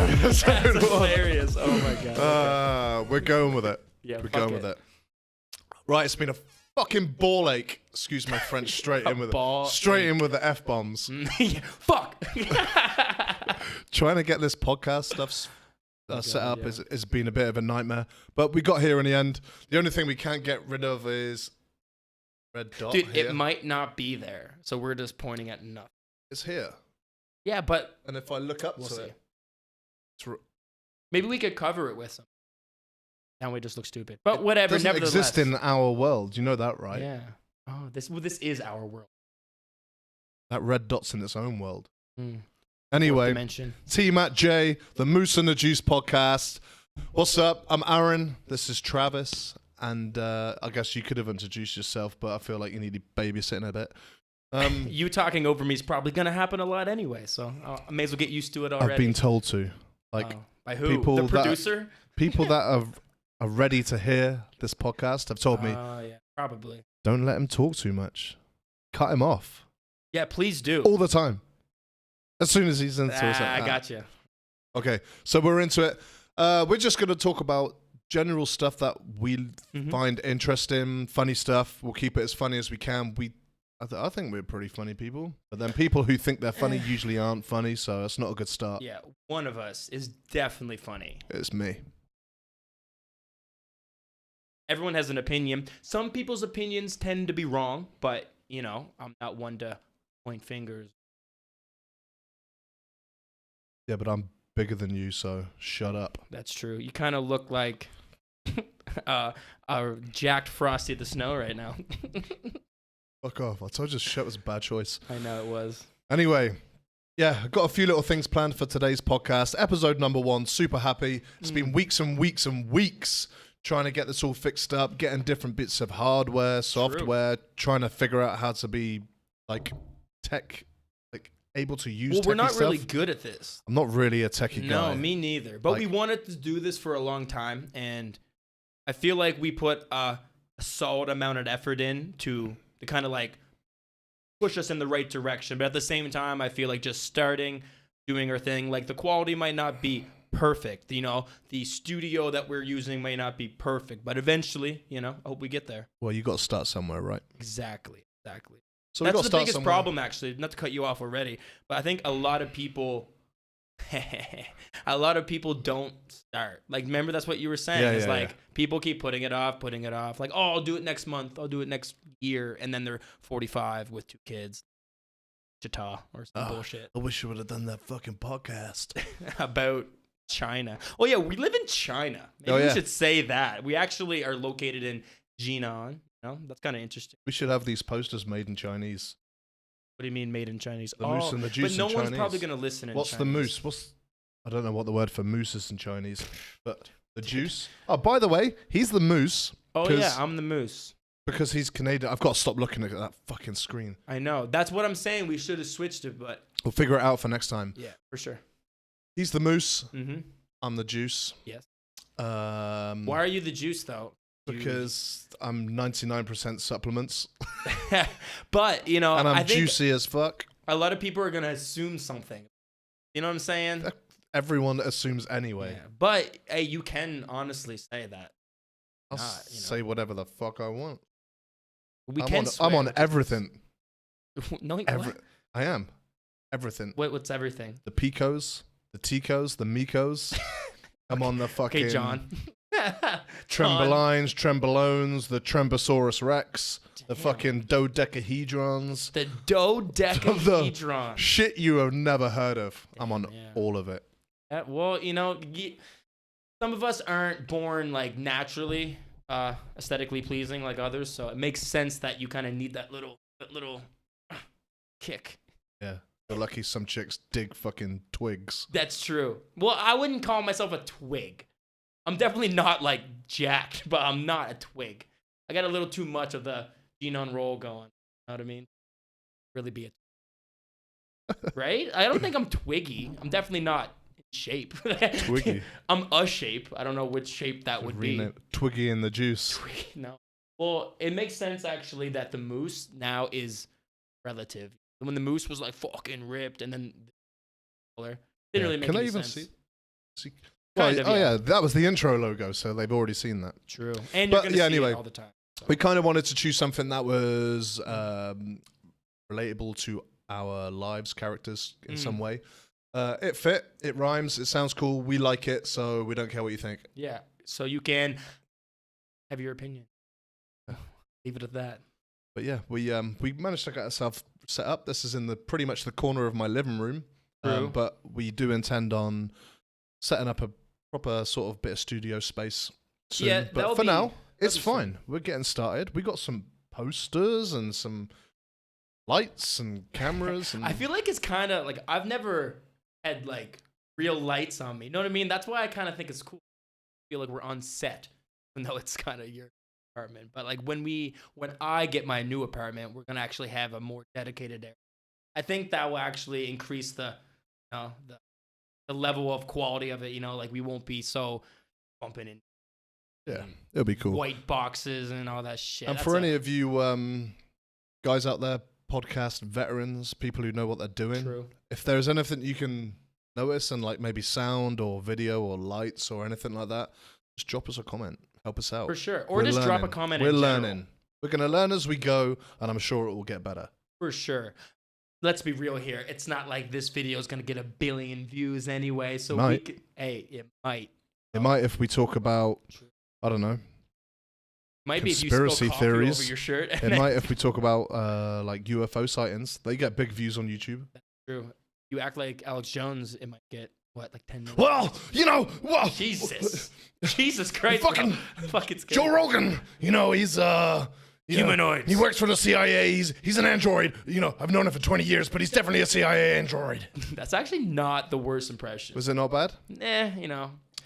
That's hilarious. Oh my god. We're going with it. Yeah, we're going with it. Right, it's been a fucking ball ache. Excuse my French. Straight in with it. Straight in with the F bombs. Fuck. Trying to get this podcast stuff set up has been a bit of a nightmare, but we got here in the end. The only thing we can't get rid of is red dot. Dude, here. It might not be there, so we're just pointing at nothing. It's here. Yeah, but and if I look up to it, maybe we could cover it with something. Now we just look stupid. But whatever. It doesn't exist in our world. You know that, right? Yeah. Oh, this is our world. That red dot's in its own world. Mm. Anyway, Tmatj, the Moose and the Juice podcast. What's up? I'm Aaron. This is Travis. And I guess you could have introduced yourself, but I feel like you need babysitting a bit. You talking over me is probably going to happen a lot anyway, so I may as well get used to it already. I've been told to. Like, by who? The producer? People that are ready to hear this podcast have told me, yeah, probably. Don't let him talk too much. Cut him off. Yeah, please do. All the time. As soon as he's into it. I got you. Okay, so we're into it. We're just going to talk about general stuff that we find interesting, funny stuff. We'll keep it as funny as we can. I think we're pretty funny people. But then people who think they're funny usually aren't funny, so that's not a good start. Yeah, one of us is definitely funny. It's me. Everyone has an opinion. Some people's opinions tend to be wrong, but, I'm not one to point fingers. Yeah, but I'm bigger than you, so shut up. That's true. You kind of look like a jacked Frosty the Snow right now. Fuck off. I told you shit was a bad choice. I know it was. Anyway, yeah, I've got a few little things planned for today's podcast. Episode number 1, super happy. It's been weeks and weeks and weeks trying to get this all fixed up, getting different bits of hardware, software, trying to figure out how to be like able to use Well, we're not stuff. really good at this. I'm not really a techie guy. No, me neither. But we wanted to do this for a long time, and I feel like we put a solid amount of effort in to kind of like push us in the right direction. But at the same time, I feel like just starting, doing our thing, like the quality might not be perfect. The studio that we're using may not be perfect, but eventually, I hope we get there. Well, you got to start somewhere, right? Exactly. So that's the biggest problem, actually. Not to cut you off already, but I think a lot of people don't start. Like, remember that's what you were saying. People keep putting it off. Like, oh, I'll do it next month. I'll do it next year. And then they're 45 with 2 kids. Chita or some bullshit. I wish you would have done that fucking podcast. About China. Oh, yeah, we live in China. Maybe we should say that. We actually are located in Jinan. That's kind of interesting. We should have these posters made in Chinese. What do you mean made in Chinese? The moose and the juice in Chinese. But no one's probably going to listen in What's Chinese. the moose? I don't know what the word for moose is in Chinese, but the juice. Oh, by the way, he's the moose. Oh, yeah, I'm the moose. Because he's Canadian. I've got to stop looking at that fucking screen. I know. That's what I'm saying. We should have switched it, but... We'll figure it out for next time. Yeah, for sure. He's the moose. Mm-hmm. I'm the juice. Yes. Why are you the juice, though? Because I'm 99% supplements. But, and I'm juicy as fuck. A lot of people are going to assume something. You know what I'm saying? Everyone assumes anyway. Yeah. But hey, you can honestly say that. I'll say whatever the fuck I want. I'm on everything. No, I am. Everything. What's everything? The Picos, the Ticos, the Micos. I'm on the fucking... Okay, John. Trembolines, Trembolones, the Trembosaurus Rex, the fucking dodecahedrons. The dodecahedron. The shit you have never heard of. I'm on all of it. Well, some of us aren't born like naturally aesthetically pleasing like others, so it makes sense that you kind of need that little kick. Yeah. You're lucky some chicks dig fucking twigs. That's true. Well, I wouldn't call myself a twig. I'm definitely not like jacked, but I'm not a twig. I got a little too much of the Genon roll going. You know what I mean? Really be a right? I don't think I'm twiggy. I'm definitely not in shape. Twiggy. I'm a shape. I don't know which shape that would be. Twiggy in the juice. Twiggy, no. Well, it makes sense actually that the moose now is relative. When the moose was like fucking ripped and then didn't really make any sense. Well, Kind of, oh yeah. yeah, that was the intro logo, so they've already seen that. True. And you're But, going to yeah, see anyway. it all the time. So. We kind of wanted to choose something that was relatable to our lives, characters in some way. It fit, it rhymes, it sounds cool, we like it, so we don't care what you think. Yeah. So you can have your opinion. Leave it at that. But yeah, we managed to get ourselves set up. This is in pretty much the corner of my living room. True. But we do intend on setting up a proper sort of bit of studio space soon. Yeah, but for now, it's be fine. We're getting started. We got some posters and some lights and cameras. And I feel like it's kind of like I've never had like real lights on me. You know what I mean? That's why I kind of think it's cool. I feel like we're on set, even though it's kind of your apartment. But like when I get my new apartment, we're gonna actually have a more dedicated area. I think that will actually increase the level of quality of it. You know, like we won't be so bumping in. Yeah, it'll be cool. White boxes and all that shit. And for any of you guys out there, podcast veterans, people who know what they're doing, True. if there's anything you can notice and like maybe sound or video or lights or anything like that, just drop us a comment. Help us out. For sure. Or just drop a comment. We're in general. learning. We're going to learn as we go, and I'm sure it will get better. For sure. Let's be real here. It's not like this video is going to get 1 billion views anyway. So it might. It might if we talk about, I don't know, might be if you conspiracy spill coffee theories. over your shirt. It might if we talk about like UFO sightings. They get big views on YouTube. That's true. You act like Alex Jones, it might get, what, like 10 million? Well, Jesus. Jesus Christ. Fucking scary. Joe Rogan, he's humanoid. He works for the CIA. He's an android. I've known him for 20 years, but he's definitely a CIA android. That's actually not the worst impression. Was it not bad?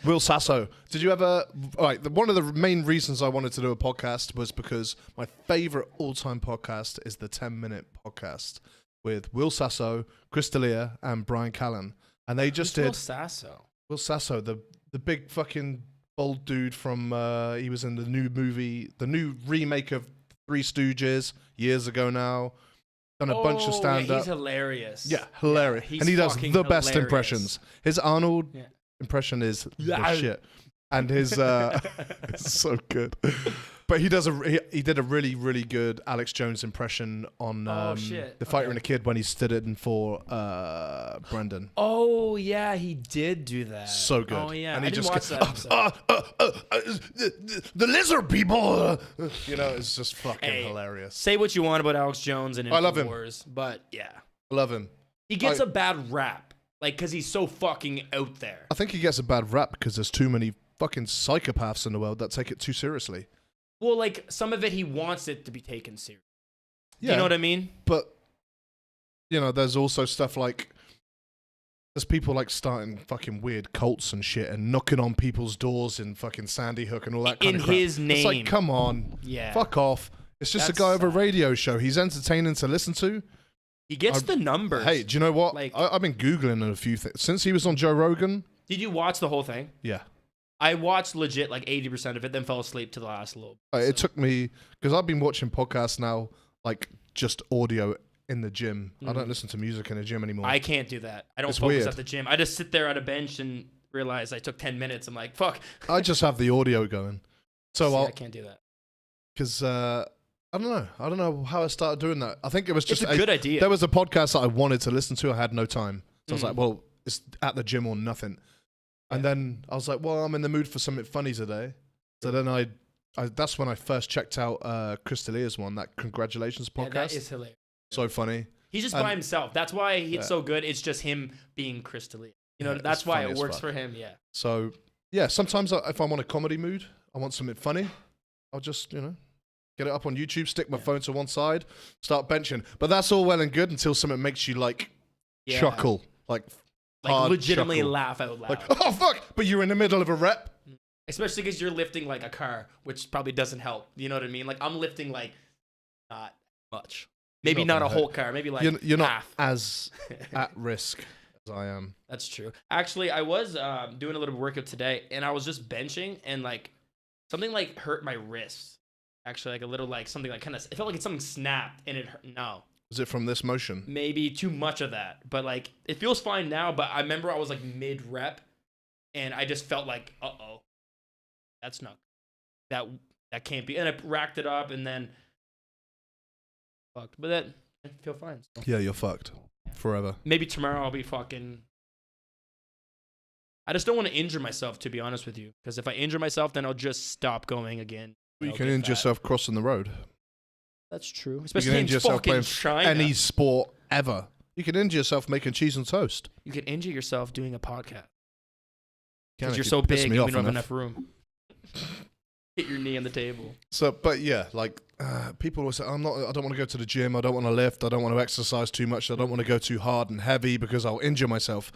Will Sasso. Did you ever... All right, one of the main reasons I wanted to do a podcast was because my favorite all-time podcast is the 10-Minute Podcast with Will Sasso, Chris D'Elia, and Brian Callen. And they just did... Will Sasso? Will Sasso, the big fucking bald dude from... he was in the new remake of Three Stooges years ago now. Done a bunch of stand-up. Yeah, he's hilarious. Yeah, hilarious. Yeah, and he does the best hilarious. Impressions. His Arnold... Yeah. Impression is the shit, and his it's so good. But he did a really, really good Alex Jones impression on the Fighter and the Kid when he stood in for Brendan. Oh yeah, he did do that. So good. Oh yeah, and he I didn't watch that. The lizard people. It's just fucking hilarious. Say what you want about Alex Jones and I love him, but yeah, I love him. He gets a bad rap. Like, because he's so fucking out there. I think he gets a bad rap because there's too many fucking psychopaths in the world that take it too seriously. Well, like, some of it, he wants it to be taken seriously. Yeah, you know what I mean? But, there's also stuff like, there's people like starting fucking weird cults and shit and knocking on people's doors in fucking Sandy Hook and all that kind of crap. In his name. It's like, come on. Yeah. Fuck off. It's just a guy with a radio show. He's entertaining to listen to. He gets the numbers. Hey, do you know what? Like, I've been Googling a few things. Since he was on Joe Rogan. Did you watch the whole thing? Yeah. I watched legit like 80% of it, then fell asleep to the last little bit. It took me, because I've been watching podcasts now, like just audio in the gym. I don't listen to music in the gym anymore. I can't do that. I don't focus weird. at the gym. I just sit there at a bench and realize I took 10 minutes. I'm like, fuck. I just have the audio going. So I can't do that. Because... I don't know how I started doing that. I think it was just it's a good idea. There was a podcast that I wanted to listen to. I had no time. So I was like, well, it's at the gym or nothing. And then I was like, well, I'm in the mood for something funny today. So then I that's when I first checked out Chris D'Elia's one, that Congratulations podcast. Yeah, that is hilarious. So funny. He's just by himself. That's why it's so good. It's just him being Chris D'Elia. That's why it works for him. Yeah. So, yeah, sometimes if I'm on a comedy mood, I want something funny, I'll just, get it up on YouTube, stick my phone to one side, start benching. But that's all well and good until something makes you chuckle, like legitimately chuckle. Laugh out loud. Like, oh fuck! But you're in the middle of a rep. Especially because you're lifting like a car, which probably doesn't help. You know what I mean? Like I'm lifting like not much. Maybe not a whole car. Maybe like you're not half. as at risk as I am. That's true. Actually, I was doing a little workout today, and I was just benching, and like something like hurt my wrist. Actually, like a little like something like kind of. It felt like something snapped, and it hurt. No. Was it from this motion? Maybe too much of that, but like it feels fine now. But I remember I was like mid rep, and I just felt like, that's not that can't be. And I racked it up, and then fucked. But that I feel fine. So. Yeah, you're fucked forever. Maybe tomorrow I'll be fucking. I just don't want to injure myself, to be honest with you, because if I injure myself, then I'll just stop going again. You can injure yourself crossing the road. That's true. You Especially can in injure yourself fucking playing China. any sport ever. You can injure yourself making cheese and toast. You could injure yourself doing a podcast. Because If you're you so piss big, me you off don't have enough room. Hit your knee on the table. So, but yeah, like people always say, I don't want to go to the gym. I don't want to lift. I don't want to exercise too much. I don't want to go too hard and heavy because I'll injure myself.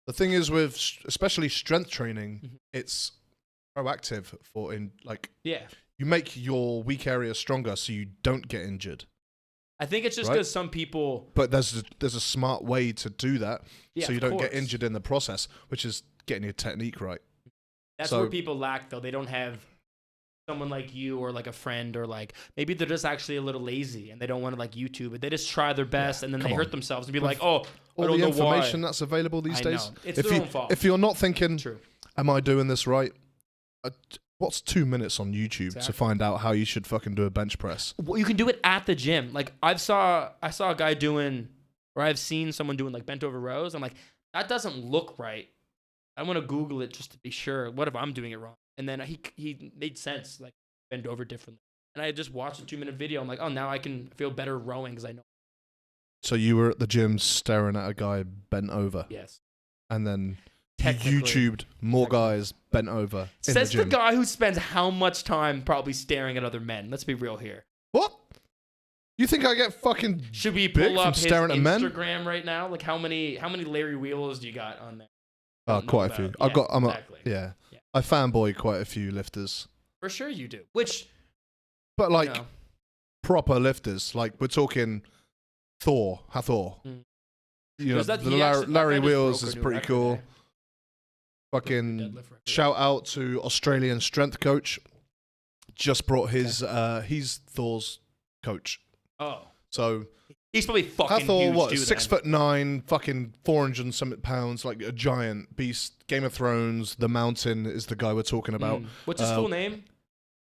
The thing is with especially strength training, it's proactive you make your weak area stronger so you don't get injured. I think it's just because some people... But there's a smart way to do that so you don't get course. injured in the process, which is getting your technique right. That's where people lack, though. They don't have someone like you or like a friend, or like maybe they're just actually a little lazy and they don't want to like YouTube it. They just try their best and then they hurt themselves and be like, oh, I don't know why. All the information that's available these days. It's their own fault. If you're not thinking, True. Am I doing this right? What's 2 minutes on YouTube to find out how you should fucking do a bench press? Well, you can do it at the gym. Like I saw a guy doing, or I've seen someone doing like bent over rows. I'm like, that doesn't look right. I want to Google it just to be sure. What if I'm doing it wrong? And then he made sense, like bend over differently. And I just watched a 2-minute video. I'm like, oh, now I can feel better rowing because I know. So you were at the gym staring at a guy bent over. Yes. And then YouTubed more guys bent over. Says the guy who spends how much time probably staring at other men. Let's be real here. What? You think I get fucking should we big pull up from his staring at men? Instagram right now? Like how many Larry Wheels do you got on there? Quite a few. Yeah, I fanboy quite a few lifters. For sure you do. But like proper lifters, like we're talking Thor, Hafþór. You know, Larry Wheels is pretty cool. Fucking shout out to Australian strength coach. Just brought his he's Thor's coach. Oh. So he's probably fucking Hafþór, huge what, too, 6'9", fucking 400 and something pounds, like a giant beast. Game of Thrones, The Mountain is the guy we're talking about. What's his full name?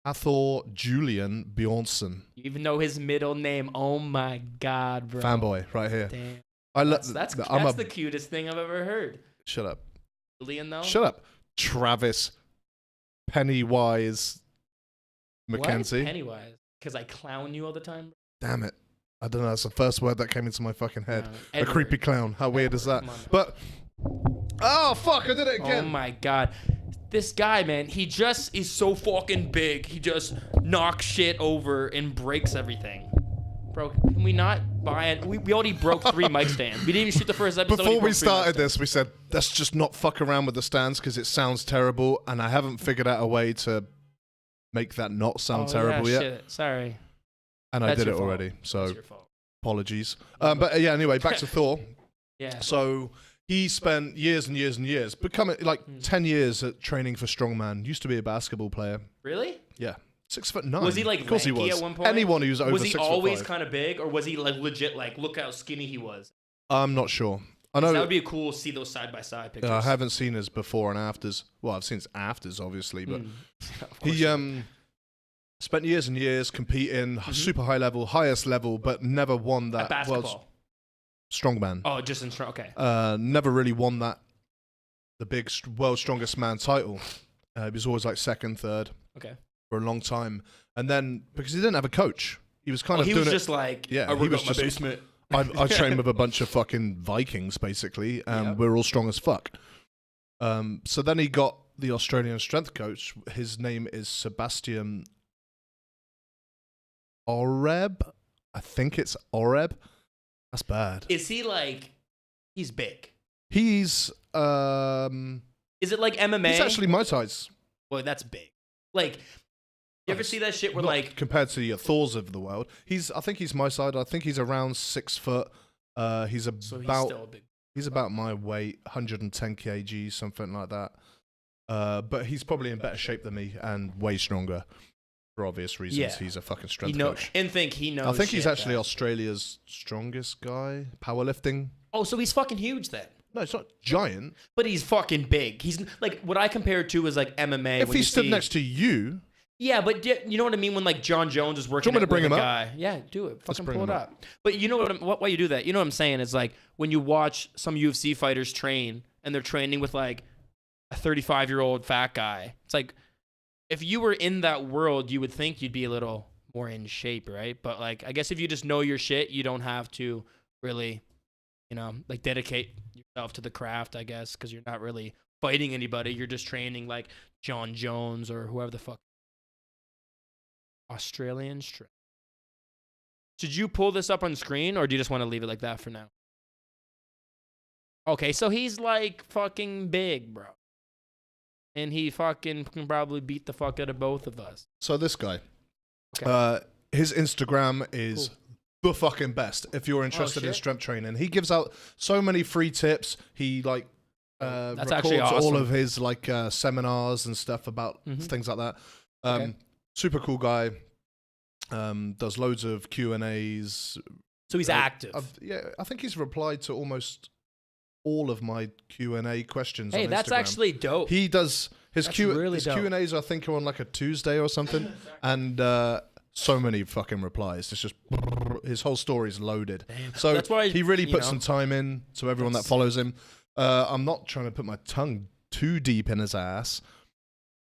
Hafþór Julian Björnsson. You even know his middle name. Oh my god, bro. Fanboy right here. Damn. That's the cutest thing I've ever heard. Shut up. Julian though? Shut up. Travis Pennywise Mackenzie. Why Pennywise? Because I clown you all the time? Damn it. I don't know. That's the first word that came into my fucking head. A creepy clown. How weird is that? But, oh, fuck, I did it again. Oh, my God. This guy, man, he just is so fucking big. He just knocks shit over and breaks everything. Bro, can we not buy it? We already broke 3 mic stands. We didn't even shoot the first episode. Before we started this, we said, let's just not fuck around with the stands because it sounds terrible. And I haven't figured out a way to make that not sound terrible yet. Shit. Sorry. And I did it already, so apologies. But yeah, anyway, back to Thor. Yeah. So he spent years and years and years, becoming like 10 years at training for strongman. Used to be a basketball player. Really? Yeah. 6'9". Was he like of course he was. At one point? Anyone who's over 6'5". Was he always kind of big, or was he like legit like look how skinny he was? I'm not sure. I know that would be cool to see those side by side pictures. I haven't seen his before and afters. Well, I've seen his afters obviously, but he spent years and years competing, super high level, highest level, but never won that. At basketball. Strongman. Oh, just in strong. Okay. Never really won that, the big world's strongest man title. He was always like second, third. Okay. For a long time, and then because he didn't have a coach, he was kind of. He doing was just like, yeah, he was just my basement. I trained with a bunch of fucking Vikings, basically, and we're all strong as fuck. So then he got the Australian strength coach. His name is Sebastian Oreb. I think it's Oreb. That's bad. Is he like? He's big. He's. Is it like MMA? He's actually my size. Well, that's big. Like, you ever see that shit where not like compared to the Thor's of the world? I think he's my side. I think he's around 6 foot. He's about my weight, 110 kg, something like that. But he's probably in better shape than me and way stronger. For obvious reasons, yeah. He's a fucking strength coach. And he knows. I think he's actually Australia's strongest guy, powerlifting. Oh, so he's fucking huge then. No, it's not giant. But he's fucking big. He's like what I compare it to is like MMA. If he stood next to you. Yeah, but you know what I mean when like John Jones is working. Do you want me to bring with him a up? guy. Yeah, do it. Fucking pull it up. But you know why you do that? You know what I'm saying? Is like when you watch some UFC fighters train and they're training with like a 35-year-old fat guy. It's like if you were in that world, you would think you'd be a little more in shape, right? But like I guess if you just know your shit, you don't have to really, like dedicate yourself to the craft, I guess, because you're not really fighting anybody. You're just training like John Jones or whoever the fuck. Australian strip. Should you pull this up on screen or do you just want to leave it like that for now? Okay, so he's like fucking big, bro. And he fucking can probably beat the fuck out of both of us. So this guy, his Instagram is the fucking best if you're interested in strength training. He gives out so many free tips. He like That's records actually awesome. all of his like seminars and stuff about things like that. Super cool guy. Does loads of Q&As. So he's active. I think he's replied to almost all of my Q&A questions on Instagram. Hey, that's actually dope. He does his really dope. Q&As, I think, are on like a Tuesday or something. And so many fucking replies. It's just his whole story's loaded. Damn. So that's why he really put some time in to everyone that follows him. I'm not trying to put my tongue too deep in his ass,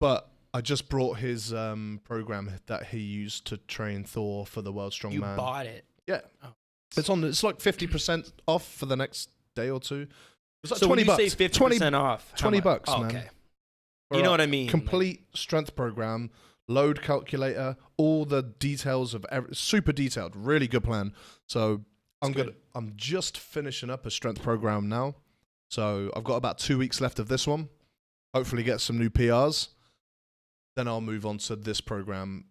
but I just brought his program that he used to train Thor for the World Strongman. You bought it? Yeah. Oh. It's like 50% off for the next day or two. It's like so $20. When you say 50% off, $20, man. Okay. You know what I mean? Complete strength program, load calculator, all the details of super detailed, really good plan. So I'm just finishing up a strength program now. So I've got about 2 weeks left of this one. Hopefully get some new PRs. Then I'll move on to this program.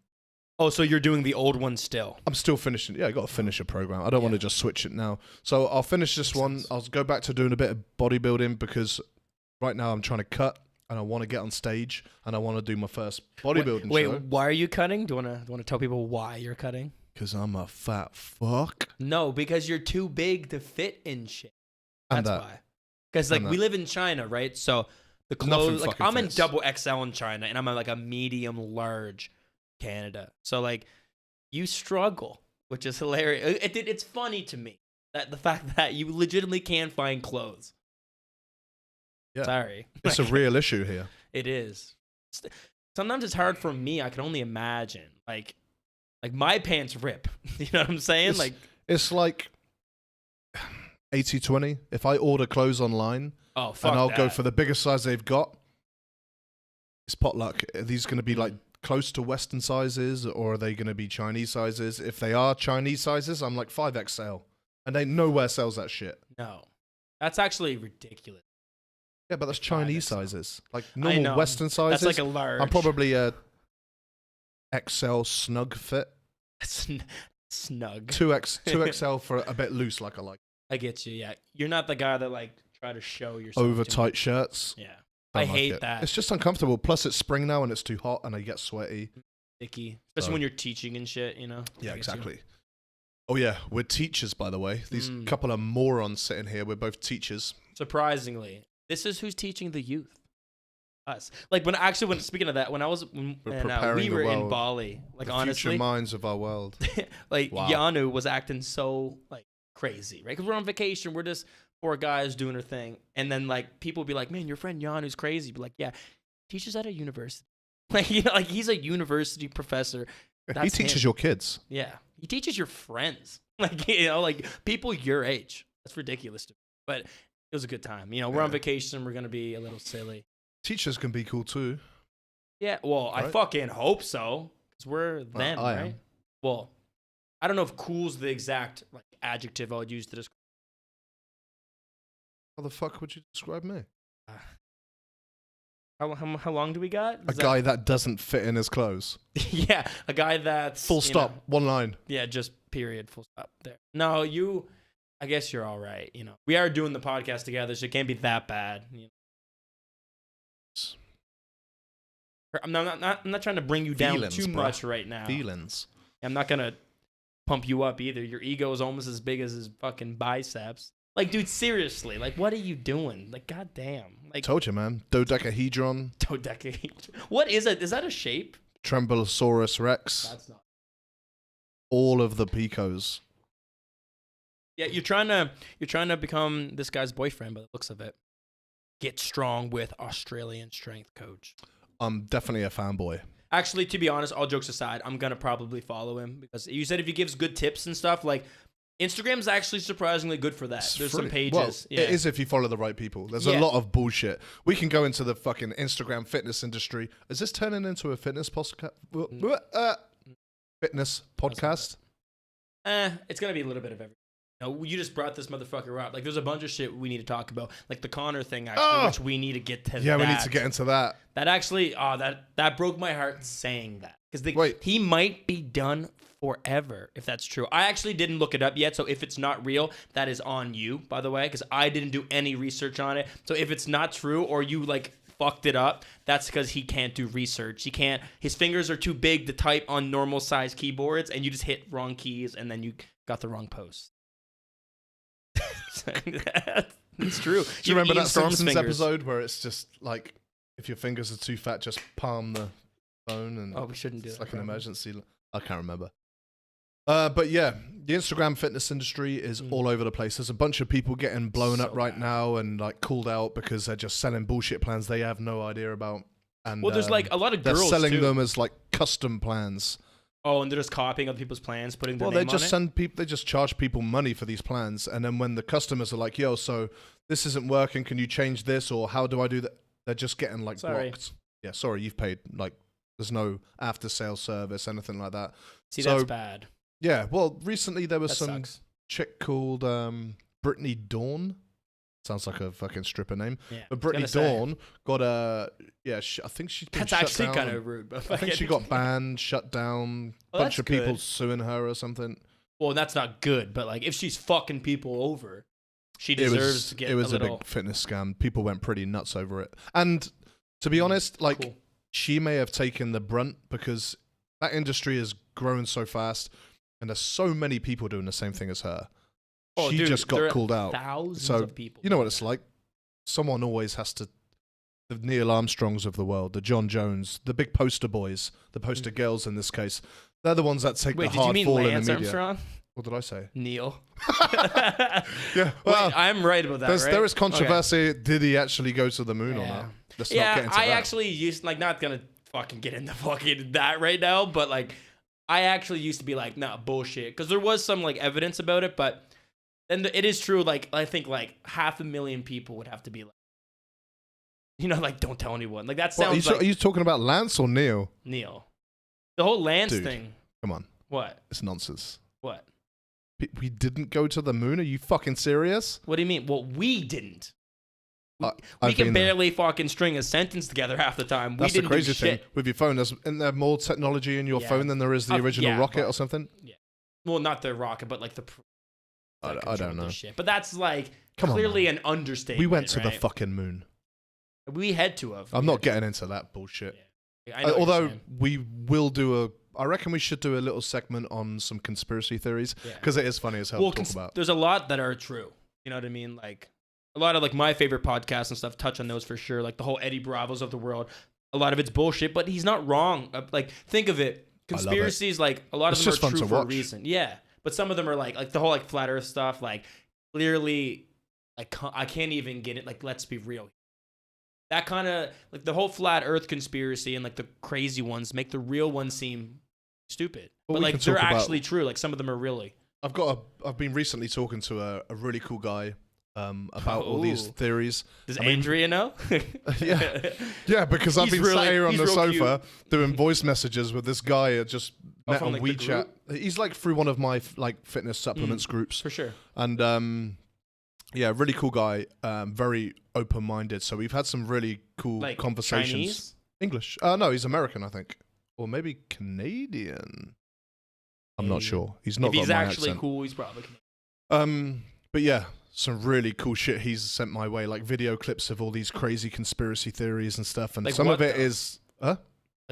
Oh, so you're doing the old one still? I'm still finishing. Yeah, I got to finish a program. I don't want to just switch it now. So I'll finish this one. I'll go back to doing a bit of bodybuilding because right now I'm trying to cut and I want to get on stage and I want to do my first bodybuilding show. Wait, why are you cutting? Do you want to tell people why you're cutting? Because I'm a fat fuck. No, because you're too big to fit in shit. That's why. Because like we live in China, right? So the clothes, like I'm in double XL in China, and I'm like a medium large Canada. So like you struggle, which is hilarious. It's funny to me that the fact that you legitimately can't find clothes. Yeah, sorry, it's a real issue here. It is. Sometimes it's hard for me. I can only imagine. Like my pants rip. You know what I'm saying? It's like 80-20. If I order clothes online, and I'll go for the biggest size they've got, it's potluck. Are these going to be like close to Western sizes, or are they going to be Chinese sizes? If they are Chinese sizes, I'm like 5XL, and they nowhere sells that shit. No, that's actually ridiculous. Yeah, but that's Chinese sizes. Like normal Western sizes. That's like a large. I'm probably a XL snug fit. Snug. 2XL for a bit loose, like I like. I get you. Yeah, you're not the guy that like try to show yourself. Over tight shirts. Yeah, I hate that. It's just uncomfortable. Plus, it's spring now and it's too hot and I get sweaty. Icky, especially when you're teaching and shit. You know. Yeah, exactly. Oh yeah, we're teachers, by the way. These couple of morons sitting here. We're both teachers. Surprisingly, this is who's teaching the youth. Us. Like when speaking of that, when we were in Bali, like the honestly, future minds of our world. like Yanu was acting so like crazy, right? Because we're on vacation, we're just four guys doing our thing, and then like people would be like, "Man, your friend Yanu's crazy." Be like, "Yeah, teaches at a university." Like like he's a university professor. He teaches your kids. Yeah, he teaches your friends. Like like people your age. That's ridiculous to me, but it was a good time. We're on vacation. We're gonna be a little silly. Teachers can be cool too. Yeah, well, right? I fucking hope so, because we're them, right? Well, I don't know if cool's the exact like adjective I would use to describe. How the fuck would you describe me? How long do we got? A guy that doesn't fit in his clothes. Yeah, a guy that's full stop, one line. Yeah, just period, full stop there. No, I guess you're all right. We are doing the podcast together, so it can't be that bad. I'm not trying to bring you down too much right now. Feelings. I'm not gonna pump you up either. Your ego is almost as big as his fucking biceps. Like, dude, seriously. Like, what are you doing? Like, goddamn. Like, Told you, man. Dodecahedron. Dodecahedron. What is it? Is that a shape? Tremblosaurus Rex. That's not. All of the picos. Yeah, you're trying to become this guy's boyfriend by the looks of it. Get strong with Australian strength coach. I'm definitely a fanboy. Actually, to be honest, all jokes aside, I'm gonna probably follow him because you said if he gives good tips and stuff, like Instagram's actually surprisingly good for that. There's some pages. Well, yeah. it is if you follow the right people. There's a lot of bullshit. We can go into the fucking Instagram fitness industry. Is this turning into a fitness podcast? Fitness podcast? It's gonna be a little bit of everything. No, you just brought this motherfucker up. Like, there's a bunch of shit we need to talk about, like the Conor thing, actually, which we need to get to. Yeah, we need to get into that. That actually, that broke my heart saying that because he might be done forever if that's true. I actually didn't look it up yet, so if it's not real, that is on you, by the way, because I didn't do any research on it. So if it's not true or you like fucked it up, that's because he can't do research. He can't. His fingers are too big to type on normal size keyboards, and you just hit wrong keys, and then you got the wrong post. It's true. Do you remember that Simpsons episode where it's just like, if your fingers are too fat, just palm the phone and we shouldn't do it. It's like an emergency. I can't remember. But yeah, the Instagram fitness industry is all over the place. There's a bunch of people getting blown up right now and like called out because they're just selling bullshit plans they have no idea about. And there's like a lot of girls they're selling them as like custom plans. Oh, and they're just copying other people's plans, putting their name on it? They just charge people money for these plans, and then when the customers are like, "Yo, so this isn't working. Can you change this, or how do I do that?" They're just getting like blocked. Yeah, sorry, you've paid. Like, there's no after sale service, anything like that. See, that's bad. Yeah, well, recently there was some chick called Brittany Dawn. Sounds like a fucking stripper name. Yeah, but Brittany Dawn got a... Yeah, I think she's been shut down. That's actually kind of rude. But I think she got banned, shut down. A bunch of people suing her or something. Well, that's not good. But like, if she's fucking people over, she deserves to get It was a big fitness scam. People went pretty nuts over it. And to be honest, like, she may have taken the brunt because that industry is growing so fast. And there's so many people doing the same thing as her. She just got called out. Thousands of people. You know what it's like. Someone always has to. The Neil Armstrongs of the world, the John Jones, the big poster boys, the poster girls in this case. They're the ones that take the hard fall in the media. Armstrong? What did I say? Neil. Yeah. Well, wait, I'm right about that. Right? There is controversy. Okay. Did he actually go to the moon or not? Let's not get into that. Actually used not gonna fucking get into fucking that right now, but like I actually used to be like, nah, bullshit, because there was some like evidence about it, but. And it is true, like, I think, like, 500,000 people would have to be, like, you know, like, don't tell anyone. Like, that sounds are you talking about Lance or Neil? Neil. The whole Lance thing. Come on. What? It's nonsense. What? We didn't go to the moon? Are you fucking serious? What do you mean? Well, we didn't. We can barely fucking string a sentence together half the time. That's the crazy thing. With your phone, isn't there more technology in your phone than there is the original rocket or something? Yeah. Well, not the rocket, but, like, the... I don't know. Shit. But that's like clearly an understatement. We went to the fucking moon. We had to have. I'm not getting into that bullshit. Yeah. Although we will do I reckon we should do a little segment on some conspiracy theories because it is funny as hell to talk about. There's a lot that are true. You know what I mean? Like a lot of like my favorite podcasts and stuff touch on those for sure. Like the whole Eddie Bravos of the world. A lot of it's bullshit, but he's not wrong. Like think of it. Conspiracies, like a lot of them are true for a reason. Yeah. But some of them are like the whole like flat earth stuff, like clearly like I can't even get it. Like, let's be real. That kind of like the whole flat earth conspiracy and like the crazy ones make the real ones seem stupid. But like they're actually true. Like some of them are really. I've been recently talking to a really cool guy about all these theories. Does Andrea know? yeah, because I've been sat here on the sofa doing voice messages with this guy just met on WeChat. He's like through one of my like fitness supplements groups for sure. And really cool guy, very open-minded. So we've had some really cool like conversations. Chinese? English? No, he's American, I think, or maybe Canadian. I'm not sure. He's not. If he's actually accent. Cool, he's probably Canadian. But yeah. Some really cool shit he's sent my way, like video clips of all these crazy conspiracy theories and stuff. And like some of it is, Like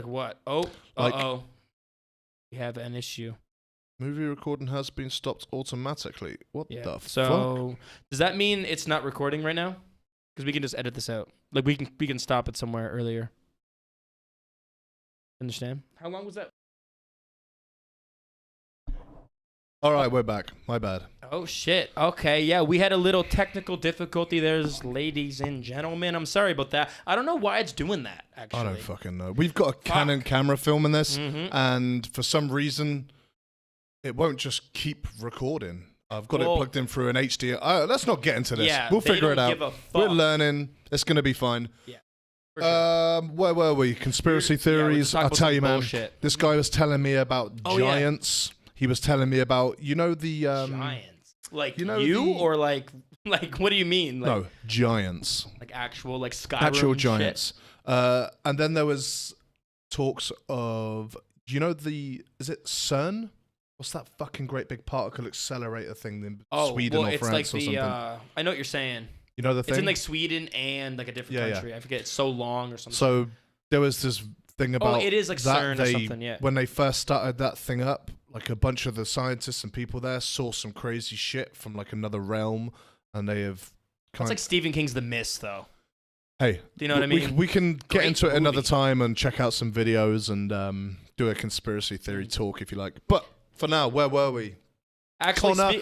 what? Oh, we have an issue. Movie recording has been stopped automatically. What the fuck? So does that mean it's not recording right now? Because we can just edit this out. Like we can stop it somewhere earlier. Understand? How long was that? All right, we're back. My bad. Oh shit. Okay, yeah, we had a little technical difficulty. There's ladies and gentlemen. I'm sorry about that. I don't know why it's doing that. Actually, I don't fucking know. We've got a Canon camera filming this, and for some reason, it won't just keep recording. I've got it plugged in through an HDMI. Let's not get into this. Yeah, we'll figure it out. We're learning. It's gonna be fine. Yeah. Sure. Where were we? Conspiracy theories. I'll tell you, man. Bullshit. This guy was telling me about giants. Yeah. He was telling me about, the giants. Like or like what do you mean? Like, no, giants. Like actual Skyrim actual giants. Shit. And then there was talks of is it CERN? What's that fucking great big particle accelerator thing in Sweden or France or something? I know what you're saying. You know the thing? It's in Sweden and a different country. I forget. It's so long or something. So there was this thing about it is like CERN or something, yeah. When they first started that thing up, a bunch of the scientists and people there saw some crazy shit from another realm, and they have It's like Stephen King's The Mist, though. Hey, do you know what I mean? We can get into it another time and check out some videos and do a conspiracy theory talk if you like. But for now, where were we? Actually, Connor,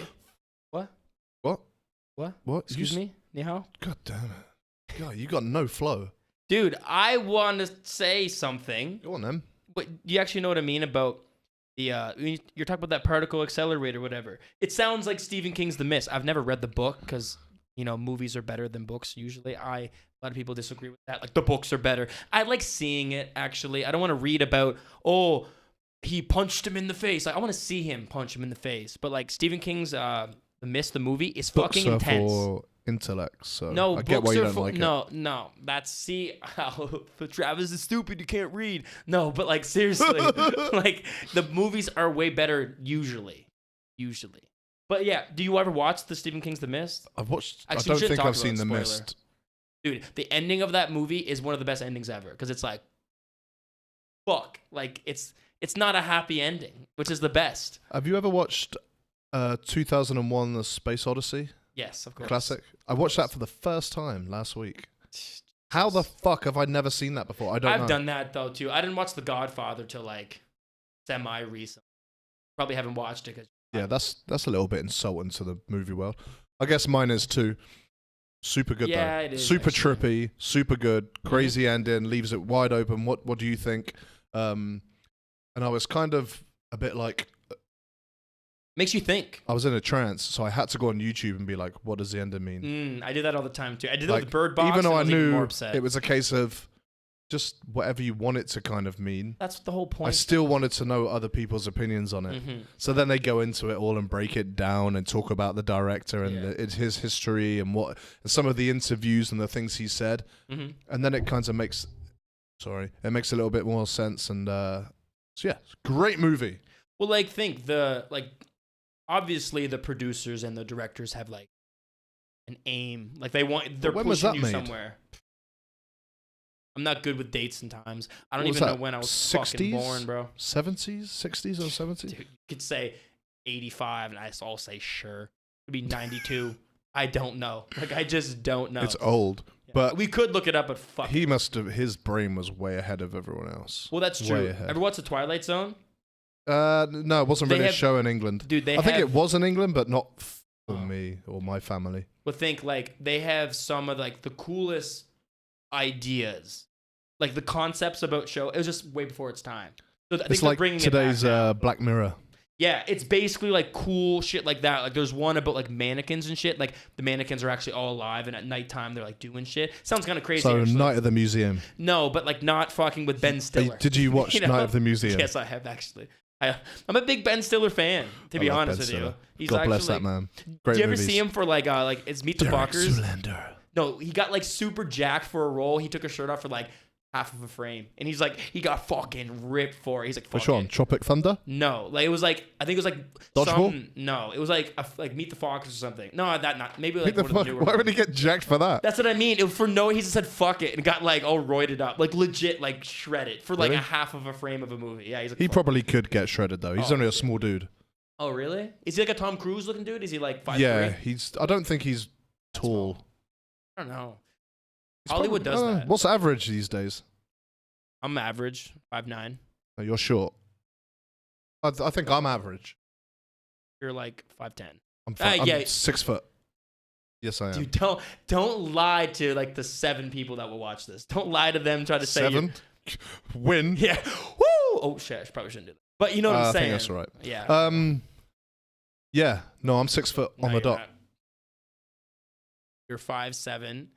What? Excuse me? Ni hao? God damn it. God, you got no flow. Dude, I want to say something. Go on, then. But do you actually know what I mean about the, you're talking about that particle accelerator, whatever. It sounds like Stephen King's The Mist. I've never read the book because, movies are better than books usually. A lot of people disagree with that. The books are better. I like seeing it, actually. I don't want to read about, he punched him in the face. I want to see him punch him in the face. But, Stephen King's The Mist, the movie, is fucking intense. For intellect, so no, I get why you don't like it. No, that's Travis is stupid, you can't read. No, but seriously, the movies are way better usually. But yeah, do you ever watch the Stephen King's The Mist? I've watched. Actually, I don't think I've seen The Mist. Dude, the ending of that movie is one of the best endings ever because it's fuck, it's not a happy ending, which is the best. Have you ever watched 2001: The Space Odyssey? Yes, of course. Classic. I watched that for the first time last week. How the fuck have I never seen that before? I've done that though too. I didn't watch The Godfather till semi-recent. Probably haven't watched it because that's a little bit insulting to the movie world. I guess mine is too. Super good though. It is, super actually. trippy, super good, crazy ending, leaves it wide open. What do you think? And I was kind of a bit makes you think. I was in a trance, so I had to go on YouTube and be like, what does the ending mean? I did that all the time too. I did that with Bird Box. Even though I knew more upset. it was a case of just whatever you want it to kind of mean. That's the whole point. I still wanted to know other people's opinions on it. So then they go into it all and break it down and talk about the director and his history and some of the interviews and the things he said. And then it kind of makes a little bit more sense. And so yeah, great movie. Well, obviously the producers and the directors have an aim. They're pushing you somewhere. I'm not good with dates and times. I don't even know when I was 60s? Fucking born, bro. 70s? 60s or 70s? Dude, you could say 85 and I'll say sure. It'd be 92. I don't know. I just don't know. It's old. Yeah. But we could look it up, but fuck. His brain was way ahead of everyone else. Well, that's true. Ever watch The Twilight Zone? No, it wasn't really a show in England. Dude, I think it was in England, but not for me or my family. Well, think they have some of the coolest ideas, the concepts about show. It was just way before its time. So I think it's like today's Black Mirror. Yeah, it's basically cool shit like that. There's one about mannequins and shit. The mannequins are actually all alive, and at nighttime they're doing shit. Sounds kind of crazy. So actually. Night of the Museum. No, but not fucking with Ben Stiller. Did you watch Night of the Museum? Yes, I have actually. I'm a big Ben Stiller fan, to be honest with you. God bless that man. Great Did you ever movies. see him for it's Meet the Derek Fockers? Zoolander. No, he got super jacked for a role. He took his shirt off for half of a frame, and he's he got fucking ripped for it. He's which one? Tropic Thunder? No, it was I think it was Dodgeball? No, it was Meet the Fockers or something. No, that not maybe Meet the one of the newer. Why would he get jacked for that? That's what I mean. It was for he just said fuck it and got all roided up, legit shredded for Really? a half of a frame of a movie. Yeah, he's he probably could get shredded though. He's only a small dude. Oh, really? Is he like a Tom Cruise looking dude? Is he like 5'3"? Yeah, I don't think he's tall. I don't know. He's Hollywood does that. What's average these days? I'm average, 5'9". No, you're short. I think I'm average. You're like 5'10". I'm 6 foot. Yes, I am. Dude, don't lie to like the 7 people that will watch this. Don't lie to them. Try to say 7? Win. Yeah. Woo! Oh shit! I probably shouldn't do that. But you know what I'm saying. I think that's right. Yeah. Yeah. No, I'm 6 foot on the dot. Not. You're 5'7".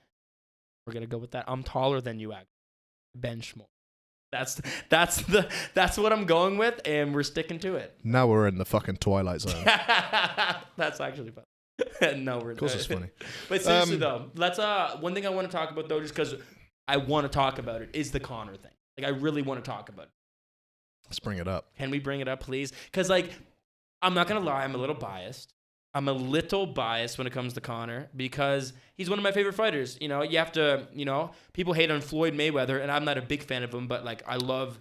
We're gonna go with that. I'm taller than you. Actually, bench more. That's what I'm going with, and we're sticking to it. Now we're in the fucking twilight zone. That's actually fun. No, we're of course it's funny. But seriously though, let's one thing I want to talk about though, just because I want to talk about it, is the Conor thing. Like, I really want to talk about it. Let's bring it up. Can we bring it up, please? Because like, I'm not gonna lie, I'm a little biased. I'm a little biased when it comes to Conor because he's one of my favorite fighters. You know, you have to, people hate on Floyd Mayweather, and I'm not a big fan of him, but like, I love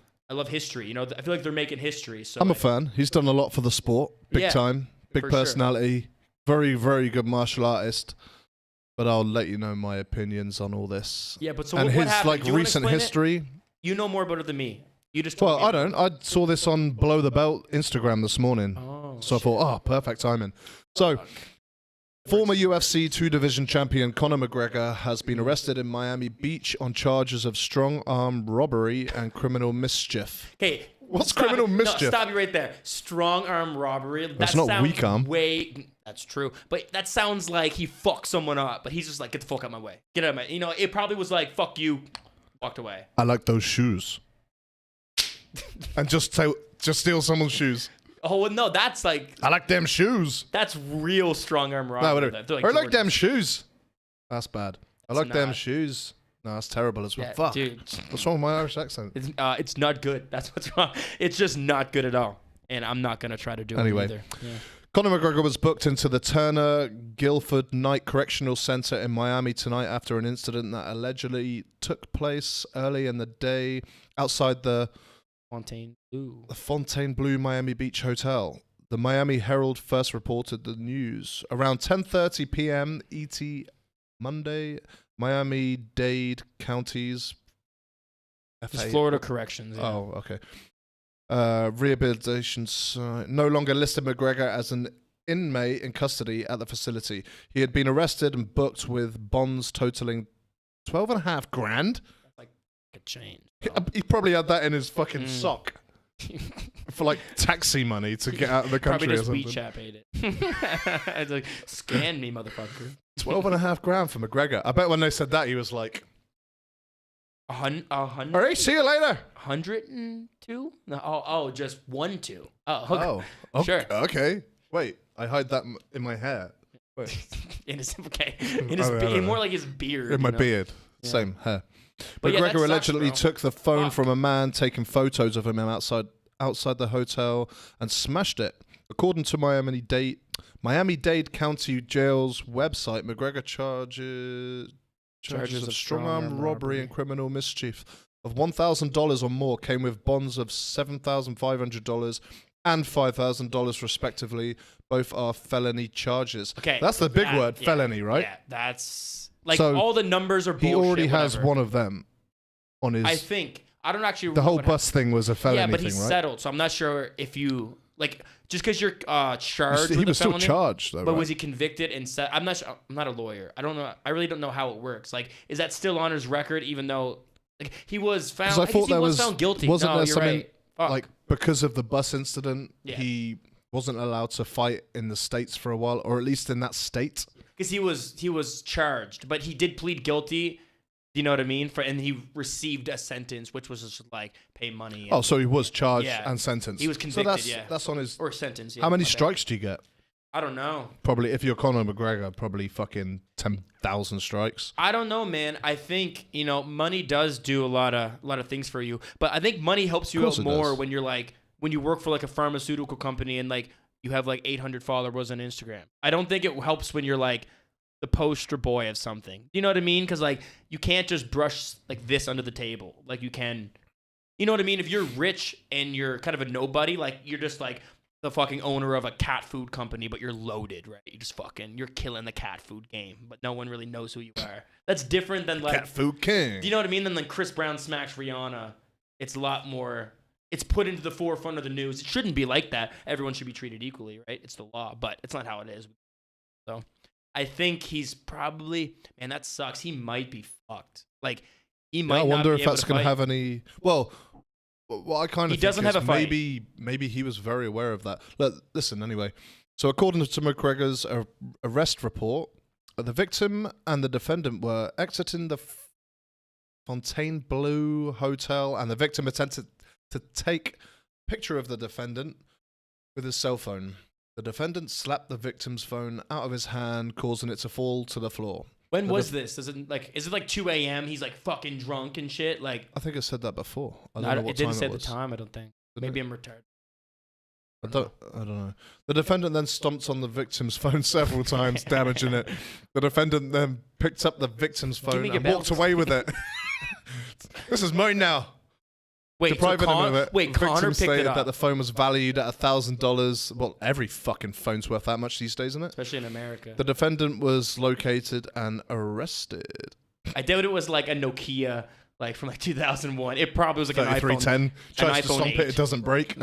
history. You know, I feel like they're making history. So I'm a fan. He's done a lot for the sport. Big time. Big personality. Sure. Very, very good martial artist. But I'll let you know my opinions on all this. Yeah, but so and what his happened? like recent history. You know more about it than me. You just I don't. I saw this on Below the Belt Instagram this morning. So shit. I thought, perfect timing. So, former UFC 2-division champion Connor McGregor has been arrested in Miami Beach on charges of strong arm robbery and criminal mischief. Okay. What's criminal mischief? No, stop you right there. Strong arm robbery. That's not weak arm. That's true. But that sounds like he fucked someone up. But he's just like, get the fuck out of my way. Get out of my... it probably was like, fuck you. Walked away. I like those shoes. And just steal someone's shoes. Oh, well, no, that's like... I like them shoes. That's real strong arm robbery. No, I like them shoes. That's bad. I like them shoes. No, that's terrible as well. Yeah, fuck. dude. What's wrong with my Irish accent? It's not good. That's what's wrong. It's just not good at all. And I'm not going to try to do it either. Yeah. Conor McGregor was booked into the Turner Guilford Night Correctional Center in Miami tonight after an incident that allegedly took place early in the day outside the Fontainebleau Miami Beach Hotel. The Miami Herald first reported the news around 10:30 p.m. ET Monday. Miami-Dade counties. It's Florida Corrections. Yeah. Oh, okay. Rehabilitation no longer listed McGregor as an inmate in custody at the facility. He had been arrested and booked with bonds totaling $12,500. Like a change. He probably had that in his fucking sock for like taxi money to get out of the country. Probably just or something. WeChat paid it. It's like, scan me, motherfucker. $12,500 for McGregor. I bet when they said that, he was like, $100. All right, see you later. 102? No, just 1 2. Oh, okay. Sure. Okay. Wait, I hide that in my hair. Wait. In more like his beard. In my beard. Yeah. Same hair. But McGregor allegedly took the phone from a man taking photos of him outside the hotel and smashed it. According to Miami-Dade County Jail's website, McGregor charges of strong-arm robbery and criminal mischief of $1,000 or more came with bonds of $7,500 and $5,000 respectively. Both are felony charges. Okay, that's the big word, felony, right? Yeah, that's like so all the numbers are bullshit. He already has one of them on his. I think I don't actually. The whole bus thing was a felony. Yeah, but he's thing, right? settled, so I'm not sure if you like just because you're charged. He was still charged, though. But right? was he convicted and set? I'm not. I'm not a lawyer. I don't know. I really don't know how it works. Like, is that still on his record, even though like he was found? I thought he was found guilty. Wasn't there something right. like because of the bus incident? Yeah. He wasn't allowed to fight in the States for a while, or at least in that state. Because he was charged, but he did plead guilty. You know what I mean? And he received a sentence, which was just like pay money. And, so he was charged and sentenced. He was convicted. So that's on his sentence. Yeah, how many strikes do you get? I don't know. Probably if you're Conor McGregor, probably fucking 10,000 strikes. I don't know, man. I think money does do a lot of things for you, but I think money helps you out more when you're like when you work for like a pharmaceutical company and like you have like 800 followers on Instagram. I don't think it helps when you're like the poster boy of something. You know what I mean? Because like you can't just brush like this under the table like you can. You know what I mean? If you're rich and you're kind of a nobody, like you're just like the fucking owner of a cat food company, but you're loaded, right? You're killing the cat food game, but no one really knows who you are. That's different than like Cat food king. Do you know what I mean? Then like Chris Brown smacks Rihanna. It's a lot more. It's put into the forefront of the news. It shouldn't be like that. Everyone should be treated equally, right? It's the law, but it's not how it is. So, I think he's probably. Man, that sucks. He might be fucked. Like he might. I wonder not be if that's going to have any. Well, what I kind of He doesn't have a fight. Maybe he was very aware of that. Listen, anyway. So according to McGregor's arrest report, the victim and the defendant were exiting the Fontainebleau Hotel, and the victim attempted to take a picture of the defendant with his cell phone. The defendant slapped the victim's phone out of his hand, causing it to fall to the floor. When was this? Is it like 2 a.m.? He's like fucking drunk and shit. Like I think I said that before. I don't no, know what it didn't time say it the was. time. I don't think. Didn't Maybe it? I'm retarded. I don't know. The defendant then stomped on the victim's phone several times, damaging it. The defendant then picked up the victim's phone me and your walked belt. away with it. This is mine now. Wait, Depriving him of it. The Connor victim picked stated it up, that the phone was valued at $1,000. Well, every fucking phone's worth that much these days, isn't it? especially in America. The defendant was located and arrested. I doubt it was like a Nokia, like from like 2001. It probably was like an iPhone. 3310. Tries to iPhone stomp 8. it doesn't break.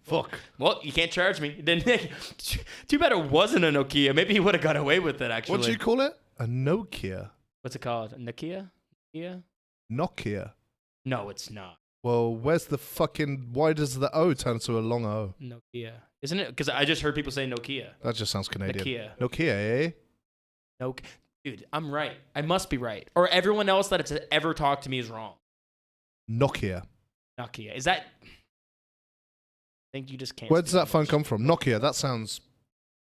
Fuck. Well, you can't charge me. Then too bad it wasn't a Nokia. Maybe he would have got away with it. Actually, What do you call it? A Nokia. What's it called? A Nokia? Nokia? Nokia. No, it's not. Well, where's the fucking... Why does the O turn to a long O? Nokia. Isn't it? Because I just heard people say Nokia. That just sounds Canadian. Nokia. Nokia, eh? Nokia. Dude, I'm right. I must be right. Or everyone else that has ever talked to me is wrong. Nokia. Nokia. Is that... I think you just can't... Where does speak that phone English. come from? Nokia. That sounds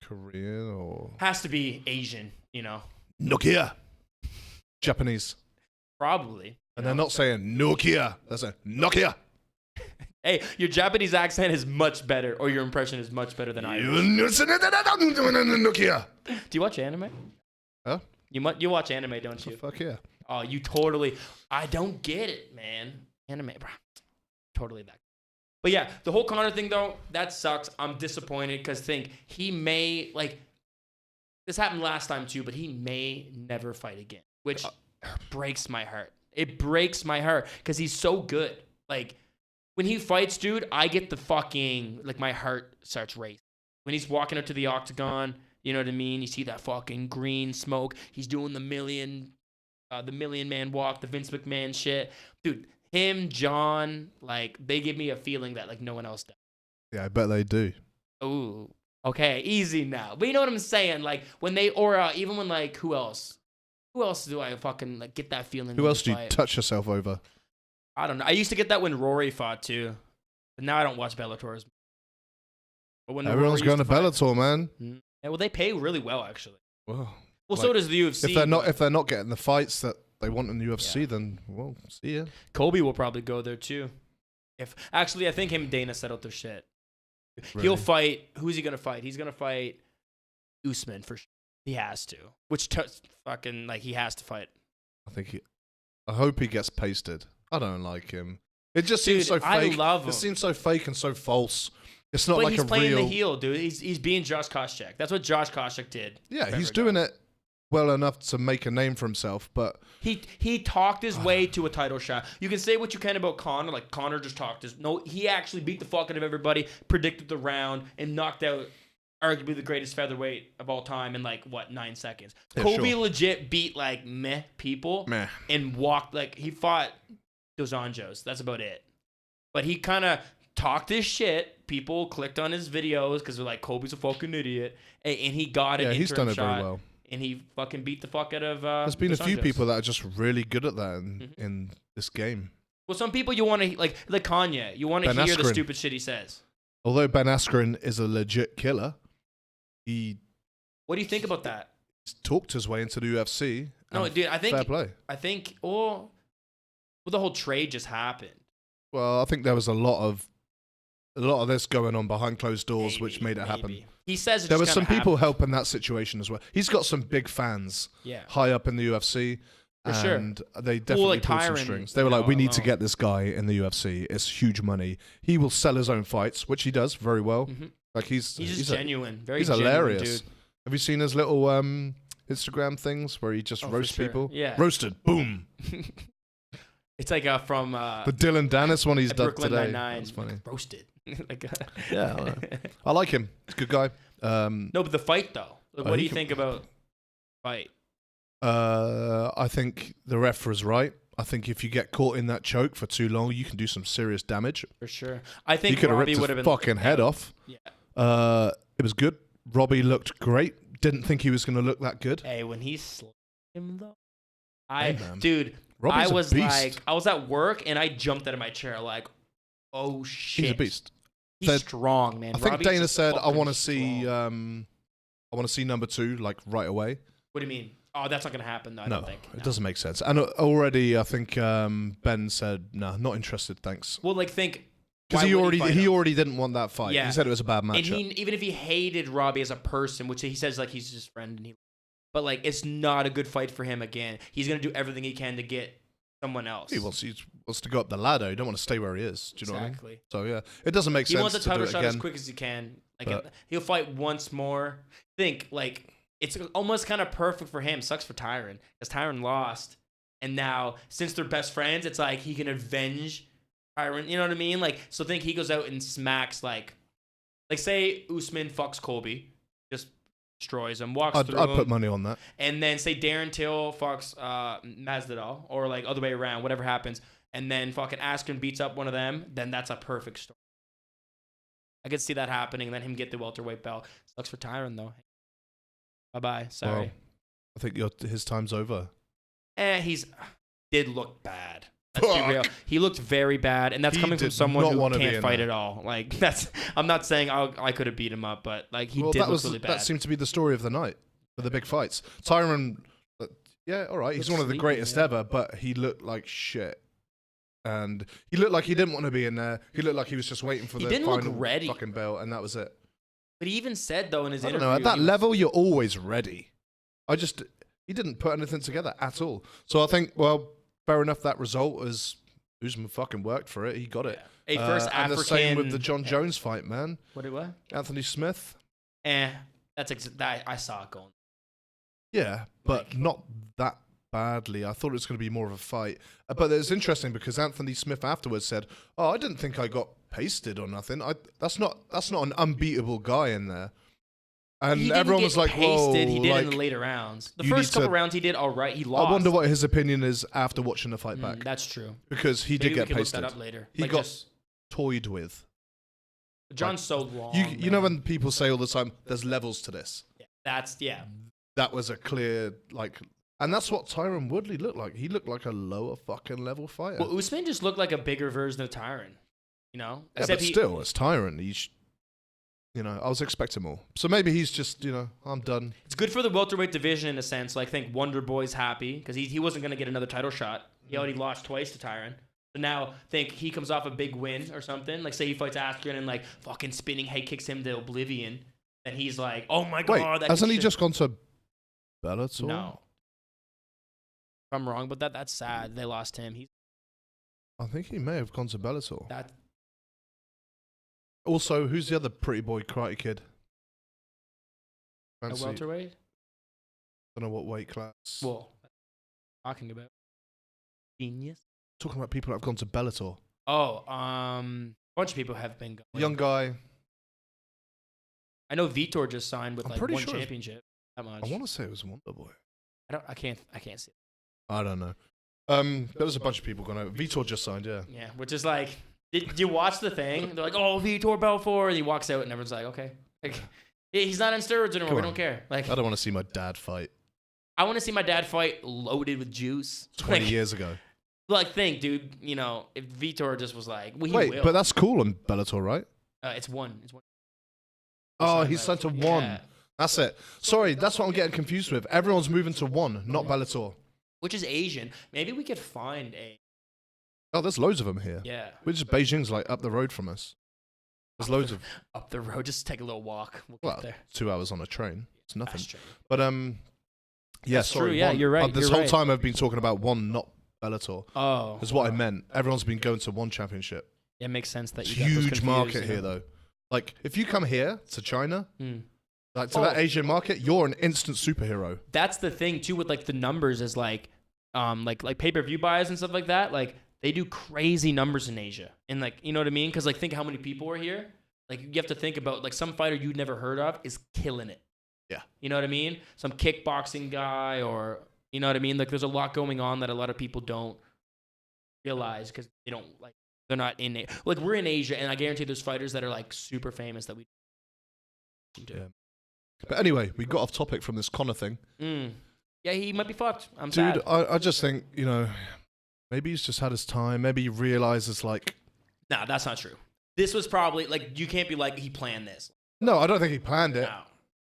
Korean or... Has to be Asian, you know. Nokia. Japanese. Probably. And they're not saying Nokia. They're saying Nokia. Hey, your Japanese accent is much better, or your impression is much better than Irish. Nokia. Do you watch anime? Huh? You watch anime, don't you? Fuck yeah. Oh, you totally. I don't get it, man. Anime, bro. Totally that. But yeah, the whole Conor thing though, that sucks. I'm disappointed because he may this happened last time too, but he may never fight again, which breaks my heart. It breaks my heart because he's so good. Like when he fights, dude, I get the fucking my heart starts racing. When he's walking up to the octagon, you know what I mean? You see that fucking green smoke. He's doing the million man walk, the Vince McMahon shit. Dude, him, John, they give me a feeling that no one else does. Yeah, I bet they do. Ooh, okay, easy now. But you know what I'm saying? When they, even when who else? Who else do I fucking get that feeling? Who else do you touch yourself over? I don't know. I used to get that when Rory fought too. But now I don't watch Bellator's. But when Everyone's going to Bellator, man. Yeah, well, they pay really well, actually. Well, so does the UFC. If they're not getting the fights that they want in the UFC, then well, see ya. Kobe will probably go there too. I think him and Dana settled their shit. Really? He'll fight. Who's he gonna fight? He's gonna fight Usman for sure. He has to. He has to fight. I hope he gets pasted. I don't like him. It just Dude, seems so fake. I love him. It seems so fake and so false. It's not But like he's a playing real. the heel, dude. He's being Josh Koscheck. That's what Josh Koscheck did. Yeah, he's doing it well enough to make a name for himself, but he talked his way to a title shot. You can say what you can about Conor. Conor just talked his. No, he actually beat the fuck out of everybody, predicted the round, and knocked out arguably the greatest featherweight of all time in 9 seconds. Yeah, Kobe sure. legit beat people and walked he fought Dos Anjos. That's about it. But he kind of talked his shit. People clicked on his videos because they're like, Kobe's a fucking idiot, and he got an interim he's done it shot, very well. and he fucking beat the fuck out of. There's been a Dos few Anjos. people that are just really good at that in this game. Well, some people you want to like Kanye. You want to Ben hear the Askren. stupid shit he says. Although Ben Askren is a legit killer, What do you think about that? he's talked his way into the UFC. No, and dude. I fair play. think. The whole trade just happened. Well, I think there was a lot of this going on behind closed doors, which made it happen. He says There were some people helping that situation as well. He's got some big fans high up in the UFC. For sure. And they definitely pulled some strings. They were like, we need to get this guy in the UFC. It's huge money. He will sell his own fights, which he does very well. Like he's just genuine. Very he's genuine, hilarious. dude. Have you seen his little Instagram things where he just roasts people? Yeah. Roasted. Boom. It's like from the Dylan Dennis one he's done Brooklyn today. Nine-Nine. That's funny. Roasted. Yeah, I like him. He's a good guy. No, but the fight though. What do you think about the fight? I think the ref was right. I think if you get caught in that choke for too long, you can do some serious damage. For sure. I think he could have Robbie ripped would his have been fucking head off. Yeah. It was good. Robbie looked great. Didn't think he was going to look that good. Hey, when he slammed him though, Robbie's I was a beast. like, I was at work and I jumped out of my chair like, oh shit. He's a beast. He's strong, man. I think Robbie's Dana just said, "I fucking want to see, strong." I want to see number 2 like right away." What do you mean? Oh, that's not gonna happen though. I don't think. It doesn't make sense. And already, I think Ben said, "No, not interested, thanks." Well, like think because he already didn't want that fight. Yeah. He said it was a bad matchup. And even if he hated Robbie as a person, which he says like he's his friend, but like it's not a good fight for him again. He's gonna do everything he can to get someone else. He wants to go up the ladder. He don't want to stay where he is. Do you know what I mean? Exactly. So yeah, it doesn't make sense. He wants a title to do it shot again. as quick as he can. Like he'll fight once more. Think like it's almost kind of perfect for him. Sucks for Tyron because Tyron lost, and now since they're best friends, it's like he can avenge Tyron. You know what I mean? Like so, think he goes out and smacks like say Usman fucks Colby, just destroys him, walks through him. I'd put money on that. And then say Darren Till fucks Masvidal, or like other way around, whatever happens, and then fucking Askren beats up one of them. Then that's a perfect story. I could see that happening, and then him get the welterweight belt. Sucks for Tyron though. Bye-bye. Sorry. Well, I think his time's over. He's did look bad. Let's be real. He looked very bad, and that's coming from someone who can't fight at all. Like I'm not saying I could have beat him up, but like he did look really bad. That seemed to be the story of the night for the big fights. Tyron, yeah, all right, he's one of the greatest ever, but he looked like shit. And he looked like he didn't want to be in there. He looked like he was just waiting for the final fucking belt, and that was it. But he even said, though, in his interview... at that level, you're always ready. He didn't put anything together at all. So I think, well, fair enough, that result is... Usman fucking worked for it. He got it. A first African... And the same with the John Jones fight, man. What? Anthony Smith. That I saw it going. Yeah, but not that badly. I thought it was going to be more of a fight. But it's interesting because Anthony Smith afterwards said, "Oh, I didn't think I got pasted or nothing. That's not an unbeatable guy in there." And everyone was like, "Whoa!" He did in the later rounds. The first couple rounds he did all right. He lost. I wonder what his opinion is after watching the fight back. That's true because he did get pasted. Look that up later. He got toyed with. John's so long. You know when people say all the time, "There's levels to this." Yeah, That was a clear and that's what Tyron Woodley looked like. He looked like a lower fucking level fighter. Well, Usman just looked like a bigger version of Tyron. You know, yeah, but still, it's Tyron. I was expecting more. So maybe he's just, I'm done. It's good for the welterweight division in a sense. Like, I think Wonder Boy's happy because he wasn't going to get another title shot. He already lost twice to Tyron. So now, think he comes off a big win or something. Like, say he fights Askren and, like, fucking spinning head kicks him to oblivion. And he's like, oh my God. Wait, hasn't he just gone to Bellator? No. If I'm wrong, but that's sad. They lost him. I think he may have gone to Bellator. Also, who's the other pretty boy karate kid? A welterweight? Don't know what weight class. Well, talking about genius. Talking about people that have gone to Bellator. Oh, a bunch of people have been going. Young guy. I know Vitor just signed with one championship. That much. I want to say it was Wonder Boy. I can't see it. I don't know. There was a bunch of people going over. Vitor just signed, yeah. Yeah, which is like, did you watch the thing? They're like, oh, Vitor Belfort. And he walks out and everyone's like, okay. Like, he's not on steroids anymore. We don't care. Like, I don't want to see my dad fight. I want to see my dad fight loaded with juice. 20 years ago. Like, think, dude, if Vitor just was like, well, Wait, but that's cool on Bellator, right? It's one. Oh, he's signed to one. Yeah. That's it. Sorry, that's what I'm getting confused with. Everyone's moving to one, not Bellator. Which is Asian. Maybe we could find Oh, there's loads of them here. Yeah. Beijing's like up the road from us. There's loads of... Up the road, just take a little walk. We'll get there. 2 hours on a train. It's nothing. That's true. But, yeah, that's sorry. True. Yeah, you're right. This whole time I've been talking about one, not Bellator. Oh. That's what I meant. Everyone's been going to one championship. Yeah, it makes sense that you huge market here, though. Like, if you come here to China, like to Oh. that Asian market, you're an instant superhero. That's the thing too with like the numbers is like pay-per-view buys and stuff like that. Like they do crazy numbers in Asia, and like you know what I mean? Because like think how many people are here. Like you have to think about like some fighter you'd never heard of is killing it. Yeah. You know what I mean? Some kickboxing guy or you know what I mean? Like there's a lot going on that a lot of people don't realize because they don't like they're not in it. Like we're in Asia, and I guarantee there's fighters that are like super famous that we do. Yeah. But anyway, we got off topic from this Conor thing. Yeah, he might be fucked. I'm Dude, sad. I just think, you know, maybe he's just had his time. Maybe he realizes, like... Nah, that's not true. This was probably, like, you can't be like, he planned this. No, I don't think he planned it. No.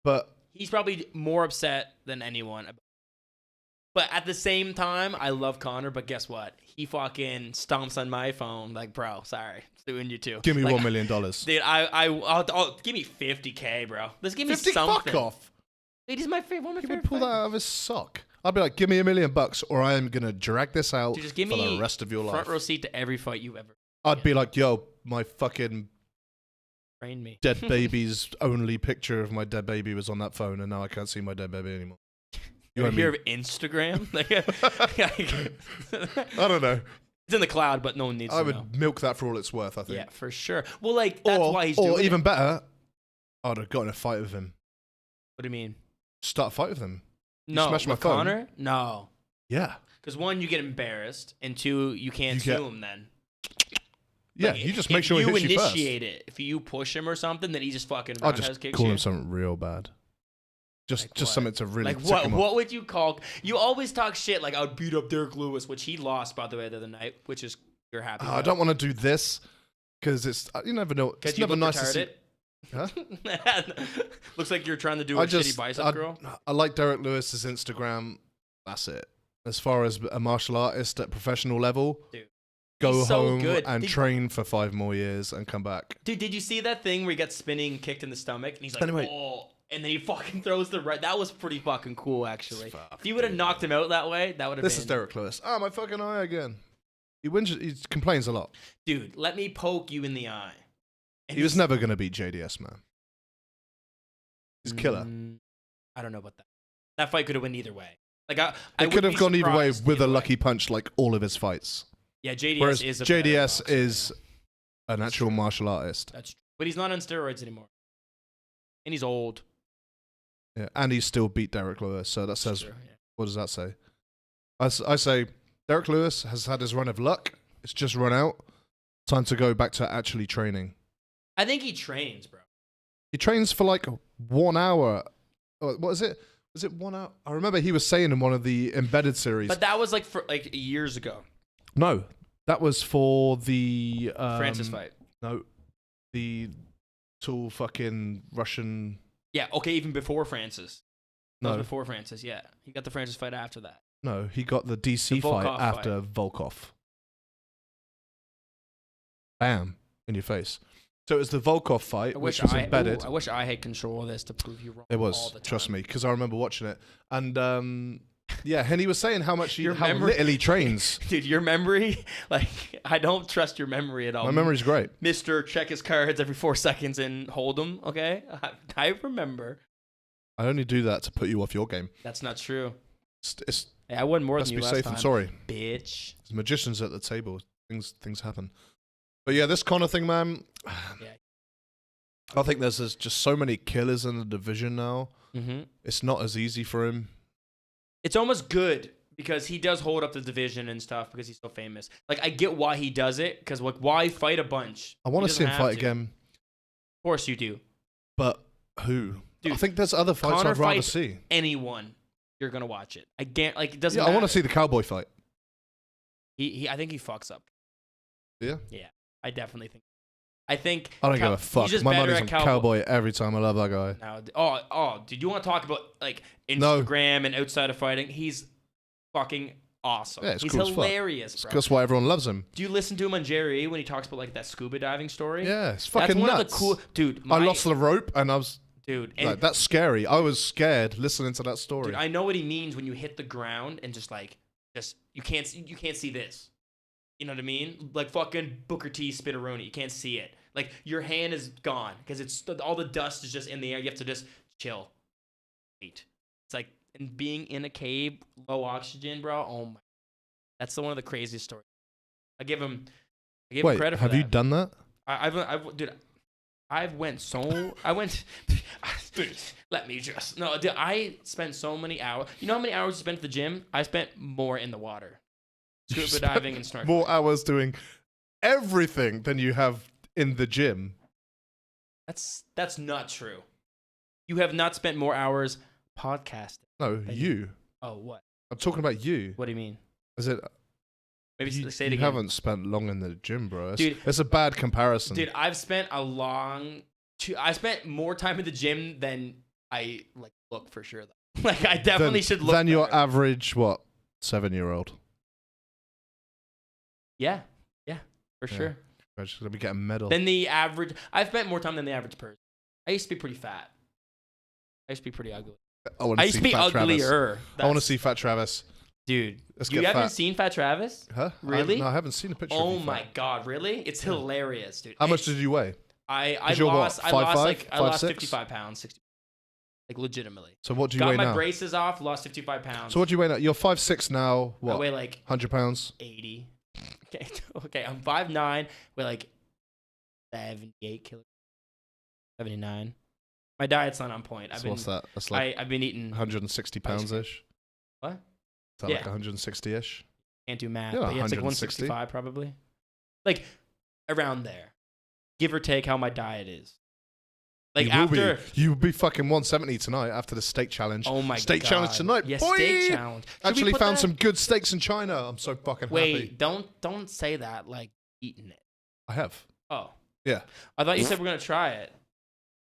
But... He's probably more upset than anyone. But at the same time, I love Conor, but guess what? He fucking stomps on my phone. Like, bro, sorry. Suing you too. Give me like, $1 million. Dude, I'll give me $50K, bro. Let's give me 50, something. fuck off. Dude, he's my favorite. One of my He favorite would pull that fighters. out of his sock. I'd be like, give me $1 million or I am going to drag this out Dude, just give for me the rest of your front life. row seat to every fight you've ever I'd be like, yo, my fucking trained me. dead baby's only picture of my dead baby was on that phone and now I can't see my dead baby anymore. You ever know hear what of Instagram? Like, I don't know. it's in the cloud, but no one needs I to would know. milk that for all it's worth, I think. Yeah, for sure. Well, like, that's why he's doing Or even it. better, I'd have got in a fight with him. What do you mean? Start a fight with him. No, smash my with phone? Conor? No. Yeah. Because one, you get embarrassed, and two, you can't You sue get- him then. Yeah, Like, you just if make sure he hits you first. initiate it. If you push him or something, then he just fucking I'll roundhouse just kicks call you. him something real bad. Just Like what? something to really Like tick what? him off. What would you call? You always talk shit like I would beat up Derek Lewis, which he lost by the way the other night, which is you're happy. I don't want to do this because it's you never know. It's you never look nice to see. retarded. Huh? Looks like you're trying to do a shitty bicep curl. I like Derek Lewis's Instagram. That's it. As far as a martial artist at professional level, Dude, go he's so home good. and train for 5 more years and come back. Dude, did you see that thing where he got spinning kicked in the stomach and he's like, Anyway. oh, and then he fucking throws the right. That was pretty fucking cool, actually. Fuck, If you would have dude. knocked him out that way, that would have been. This is Derek Lewis. Ah, my fucking eye again. He complains a lot. Dude, let me poke you in the eye. And He was never going to beat JDS, man. He's a killer. I don't know about that. That fight could have went either way. Like I It could have gone either way with a either way. lucky punch, like all of his fights. Yeah, JDS Whereas is a better JDS boxer, is yeah. an actual martial artist. That's true. But he's not on steroids anymore. And he's old. Yeah, and he still beat Derek Lewis. So that says, Sure, yeah. what does that say? I say Derek Lewis has had his run of luck. It's just run out. Time to go back to actually training. I think he trains, bro. He trains for like 1 hour. What is it? Was it 1 hour? I remember he was saying in one of the embedded series. But that was like for like years ago. No, that was for the Francis fight. No, the tall fucking Russian. Yeah, okay, even before Francis. That No, was before Francis, yeah. He got the Francis fight after that. no, he got the DC The fight Volkov after Volkov. Bam in your face. So it was the Volkov fight, which was embedded. I wish I had control of this to prove you wrong. It all was, the time. trust me, because I remember watching it, and yeah, and he was saying how much Your how memory- little he trains. Dude, your memory, like, I don't trust your memory at all. My memory's great. Mr. Check his cards every 4 seconds and hold them, okay? I remember. I only do that to put you off your game. That's not true. It's Hey, I won more must than be you safe last time. and sorry. Bitch. There's magicians at the table. Things happen. But yeah, this Conor thing, man. Yeah. I think there's just so many killers in the division now. Mm-hmm. It's not as easy for him. It's almost good because he does hold up the division and stuff because he's so famous. Like, I get why he does it because, like, why fight a bunch? I want He to see him doesn't have fight to. again, Of course you do. but who? Dude, I think there's other fights Conor I'd rather fights see. Anyone, you're going to watch it. I can't, like, it doesn't Yeah, I matter. want to see the cowboy fight. I think he fucks up. Yeah? Yeah, I definitely think. I think. I don't give a He's fuck. just My better money's at on cowboy every time. I love that guy. No, dude, you want to talk about like No. Instagram and outside of fighting? He's fucking awesome. Yeah, it's He's cool as fuck. hilarious, bro. That's why everyone loves him. Do you listen to him on Jerry when he talks about like that scuba diving story? Yeah, it's That's fucking one nuts. of the cool, dude. I lost the rope and I was dude, and like, that's scary. I was scared listening to that story. dude, I know what he means when you hit the ground and just you can't see this. You know what I mean? Like fucking Booker T. Spitteroni. You can't see it. Like your hand is gone because it's all the dust is just in the air. You have to just chill. Wait. It's like and being in a cave, low oxygen, bro. Oh my. That's one of the craziest stories. I give him credit for have that. you done that? I went. Dude, let me just. No, dude, I spent so many hours. You know how many hours I spent at the gym? I spent more in the water. Scuba diving and snorkeling. More hours doing everything than you have in the gym. That's not true. You have not spent more hours podcasting. No, you. Oh, what? I'm talking about you. What do you mean? Is it? Maybe say it you again. haven't spent long in the gym, bro. Dude, it's a bad comparison. Dude, I spent more time in the gym than I look for sure. Though. Like I definitely should look. Than your average 7-year-old. Yeah, for sure. I'm just gonna be getting a medal. Than the average. I've spent more time than the average person. I used to be pretty fat. I used to be pretty ugly. I used to be uglier. I want to see Fat Travis. Dude, you haven't seen Fat Travis? Huh? Really? I haven't seen a picture. Oh of you, my god, really? It's hilarious, dude. How much did you weigh? I lost 5'6"? 55 pounds, 60. Like legitimately. So what do you weigh now? Got my braces off, lost 55 pounds. So what do you weigh now? You're 5'6" now. What? I weigh like 100 pounds. 80. Okay, I'm 5'9", weigh like 78 kilograms. 79. My diet's not on point. What's that? That's like I've been eating 160 pounds ish. What? Is that like 160 ish? Can't do math. Yeah, But yeah, it's like 160. 165 probably. Like around there. Give or take how my diet is. Like you'll be fucking 170 tonight after the steak challenge. Oh my god. Steak challenge tonight. Yeah, boy! steak challenge. Actually found some good steaks in China. I'm so fucking happy. Wait, don't say that like eating it. I have. Oh. Yeah. I thought you said we're gonna try it.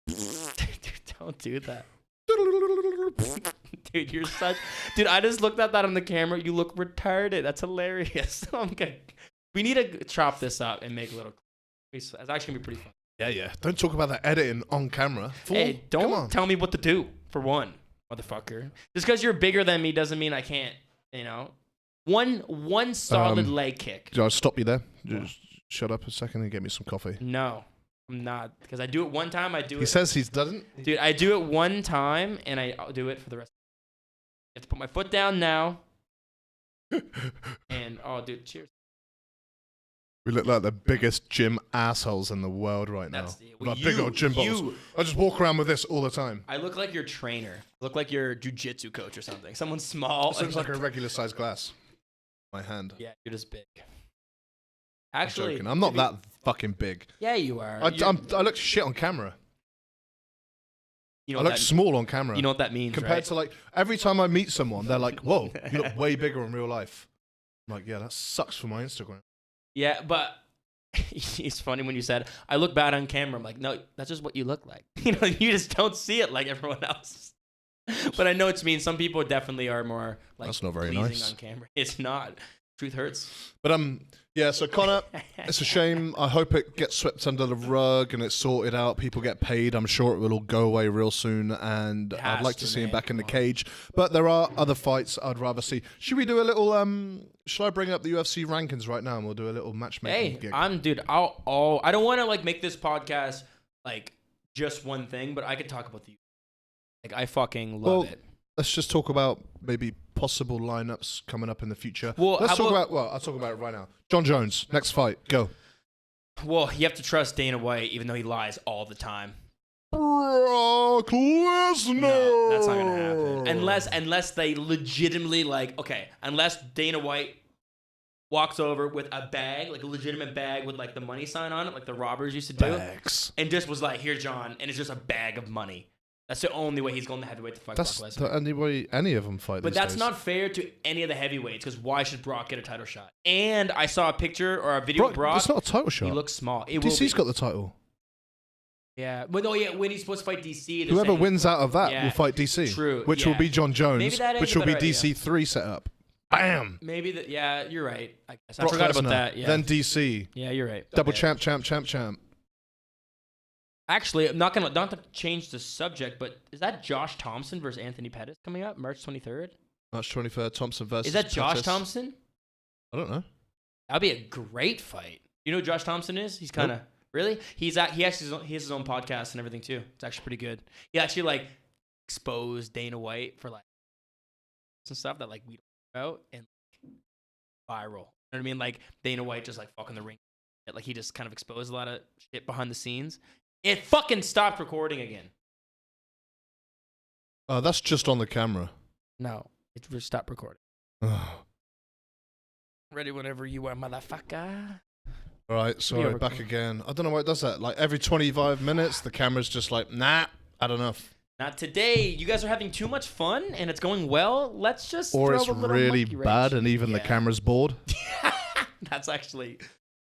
Dude, don't do that. Dude, you're such. Dude, I just looked at that on the camera. You look retarded. That's hilarious. We need to chop this up and make a little. It's actually gonna be pretty fun. Yeah. Don't talk about that editing on camera. Fool. Hey, don't tell me what to do. For one, motherfucker. Just because you're bigger than me doesn't mean I can't. You know, one solid leg kick. Did I stop you there? Just shut up a second and get me some coffee. No. I'm not, because I do it one time. He says he doesn't. Dude, I do it one time, and I'll do it for the rest. I have to put my foot down now. And dude, cheers. We look like the biggest gym assholes in the world right now. Like big old gym balls. I just walk around with this all the time. I look like your trainer. I look like your jiu-jitsu coach or something. Someone small. This looks like a regular sized glass. My hand. Yeah, you're just big. Actually, I'm not that fucking big. Yeah, you are. I look shit on camera. You know I look small on camera. You know what that means, compared to like every time I meet someone, they're like, "Whoa, you look way bigger in real life." I'm like, yeah, that sucks for my Instagram. Yeah, but it's funny when you said I look bad on camera. I'm like, no, that's just what you look like. You know, you just don't see it like everyone else. But I know what you mean. Some people definitely are more like that's not very pleasing nice on camera. It's not. Truth hurts. But yeah, so Connor, it's a shame. I hope it gets swept under the rug and it's sorted out. People get paid. I'm sure it will all go away real soon. And I'd like to see him back in the cage. But there are other fights I'd rather see. Should we do a little, should I bring up the UFC rankings right now and we'll do a little matchmaking gig? I don't want to like make this podcast like just one thing, but I could talk about the like I fucking love it. Let's just talk about maybe possible lineups coming up in the future. Well, I'll talk about it right now. John Jones, next fight, go. Well, you have to trust Dana White, even though he lies all the time. Brock Lesnar. No, that's not gonna happen. Unless they legitimately unless Dana White walks over with a bag, like a legitimate bag with like the money sign on it, like the robbers used to do, and just was like, "Here, John," and it's just a bag of money. That's the only way he's going to heavyweight to fight Brock Lesnar. That's the only way any of them fight. But that's not fair to any of the heavyweights, because why should Brock get a title shot? And I saw a picture or a video of Brock. It's not a title shot. He looks small. DC's got the title. Yeah, but when he's supposed to fight DC, whoever wins out of that will fight DC. True, which will be John Jones, which will be DC 3 set up. Bam. Maybe that. Yeah, you're right. I guess Brock I forgot Lesnar, about that. Yeah. Then DC. Yeah, you're right. Double champ. Actually, I'm not to change the subject, but is that Josh Thompson versus Anthony Pettis coming up March 23rd? March 23rd, Thompson versus. Is that Josh Pettis. Thompson? I don't know. That'd be a great fight. You know who Josh Thompson is? He's kind of Really? He has his own podcast and everything too. It's actually pretty good. He actually like exposed Dana White for like some stuff that like we don't know about and like, viral. You know what I mean? Like Dana White just like fucking the ring. Like he just kind of exposed a lot of shit behind the scenes. It fucking stopped recording again. That's just on the camera. No, it just stopped recording. Ready whenever you are, motherfucker. All right, sorry, back again. I don't know why it does that. Like every 25 minutes, the camera's just like, nah, had enough. Not today. You guys are having too much fun and it's going well. Let's just or throw it's a little really monkey bad wrench. and even the camera's bored. That's actually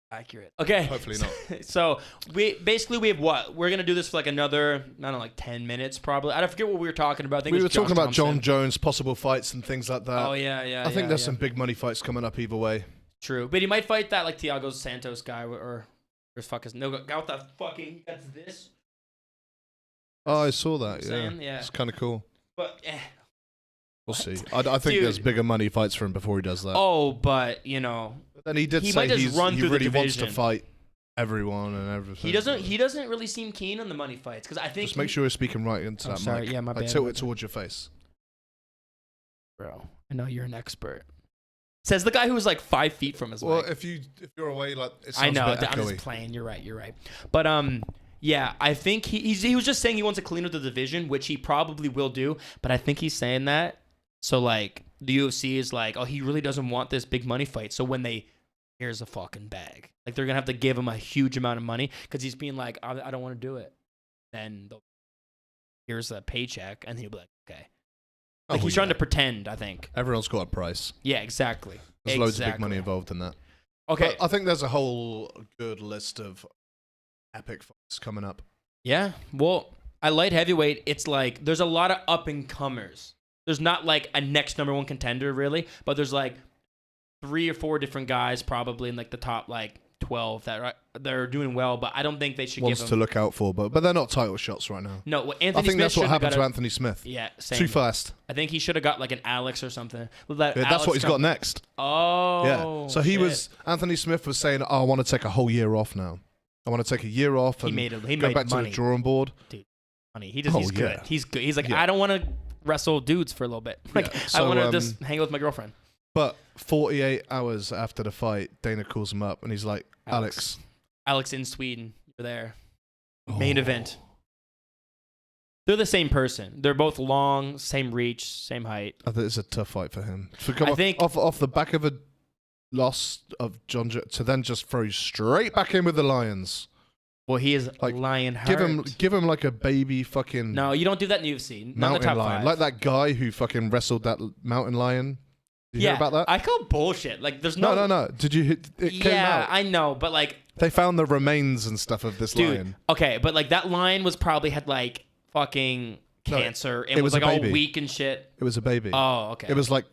accurate. Okay. Hopefully not. So we have what? We're gonna do this for like another, I don't know, like 10 minutes probably. I don't forget what we were talking about. I think we it were was talking Josh about Thompson. John Jones, possible fights and things like that. Oh yeah. I think there's some big money fights coming up either way. True, but he might fight that like Thiago Santos guy or fuck is no guy with that fucking that's this. Oh, I saw that. Yeah. It's kind of cool. But we'll see. I think there's bigger money fights for him before he does that. Oh, but you know. Then he did say he really wants to fight everyone and everything. He doesn't really seem keen on the money fights because I think just make sure you're speaking right into that mic. Yeah, my bad. Tilt it towards your face. Bro, I know you're an expert. Says the guy who was like 5 feet from his mic. Well, if you're away, like it sounds I know. a bit I'm echoey. just playing. You're right. But yeah, I think he was just saying he wants to clean up the division, which he probably will do. But I think he's saying that so like the UFC is like, oh, he really doesn't want this big money fight. So when here's a fucking bag, like they're gonna have to give him a huge amount of money because he's being like, I don't want to do it. Then here's a paycheck, and he'll be like, okay. Like he's trying to pretend, I think. Everyone's got a price. Yeah, exactly. There's loads of big money involved in that. Okay. But I think there's a whole good list of epic fights coming up. Yeah. Well, at light heavyweight, it's like there's a lot of up and comers. There's not like a next number one contender really, but there's like 3 or 4 different guys probably in like the top like 12 that they're doing well, but I don't think they should give them... to look out for, but they're not title shots right now. No, well, I think that's what happened to Anthony Smith. Yeah, same. Too fast. I think he should have got like an Alex or something. That's what he's got next. Oh, yeah. So Anthony Smith was saying, I want to take a whole year off now. I want to take a year off and go back to the drawing board. Dude, funny. He's good. He's good. He's like, I don't want to wrestle dudes for a little bit. Like, I want to just hang out with my girlfriend. But 48 hours after the fight, Dana calls him up and he's like, Alex in Sweden, you're there. Main event. They're the same person. They're both long, same reach, same height. I think it's a tough fight for him. I think off the back of a loss of John to then just throw straight back in with the Lions. Well, he is like lion heart. Give him like a baby fucking. No, you don't do that in UFC. Mountain the top lion, 5. like that guy who fucking wrestled that mountain lion. Did you hear about that? I call bullshit. Like, there's no. No. Did you hit? It came out. Yeah, I know, but like. They found the remains and stuff of this lion. Okay, but like that lion was probably had like fucking cancer and it was like all weak and shit. It was a baby. Oh, okay. It was like,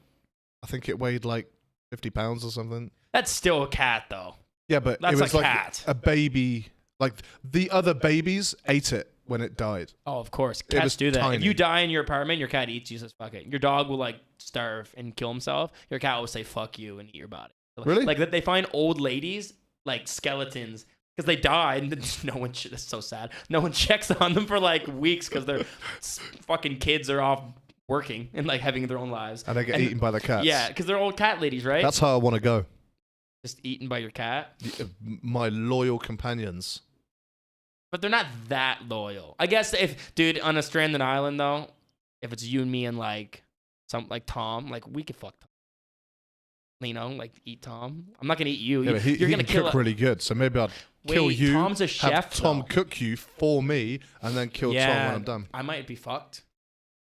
I think it weighed like 50 pounds or something. That's still a cat though. Yeah, but that's it was a like cat. A baby. Like the other babies ate it when it died. Oh, of course. Cats do that. Tiny. If you die in your apartment, your cat eats you. Says fuck it. Your dog will like starve and kill himself. Your cat will say fuck you and eat your body. Really? Like that they find old ladies like skeletons because they died and no one. That's so sad. No one checks on them for like weeks because their fucking kids are off working and like having their own lives. And they get eaten by the cats. Yeah, because they're old cat ladies, right? That's how I want to go. Just eaten by your cat. My loyal companions. But they're not that loyal. I guess dude, on a stranded island though, if it's you and me and like some like Tom, like we could fuck Tom. You know, like eat Tom. I'm not gonna eat you. Yeah, You're gonna kill really good, so maybe I'd kill you. Tom's a chef. Have Tom cook you for me, and then kill Tom when I'm done. I might be fucked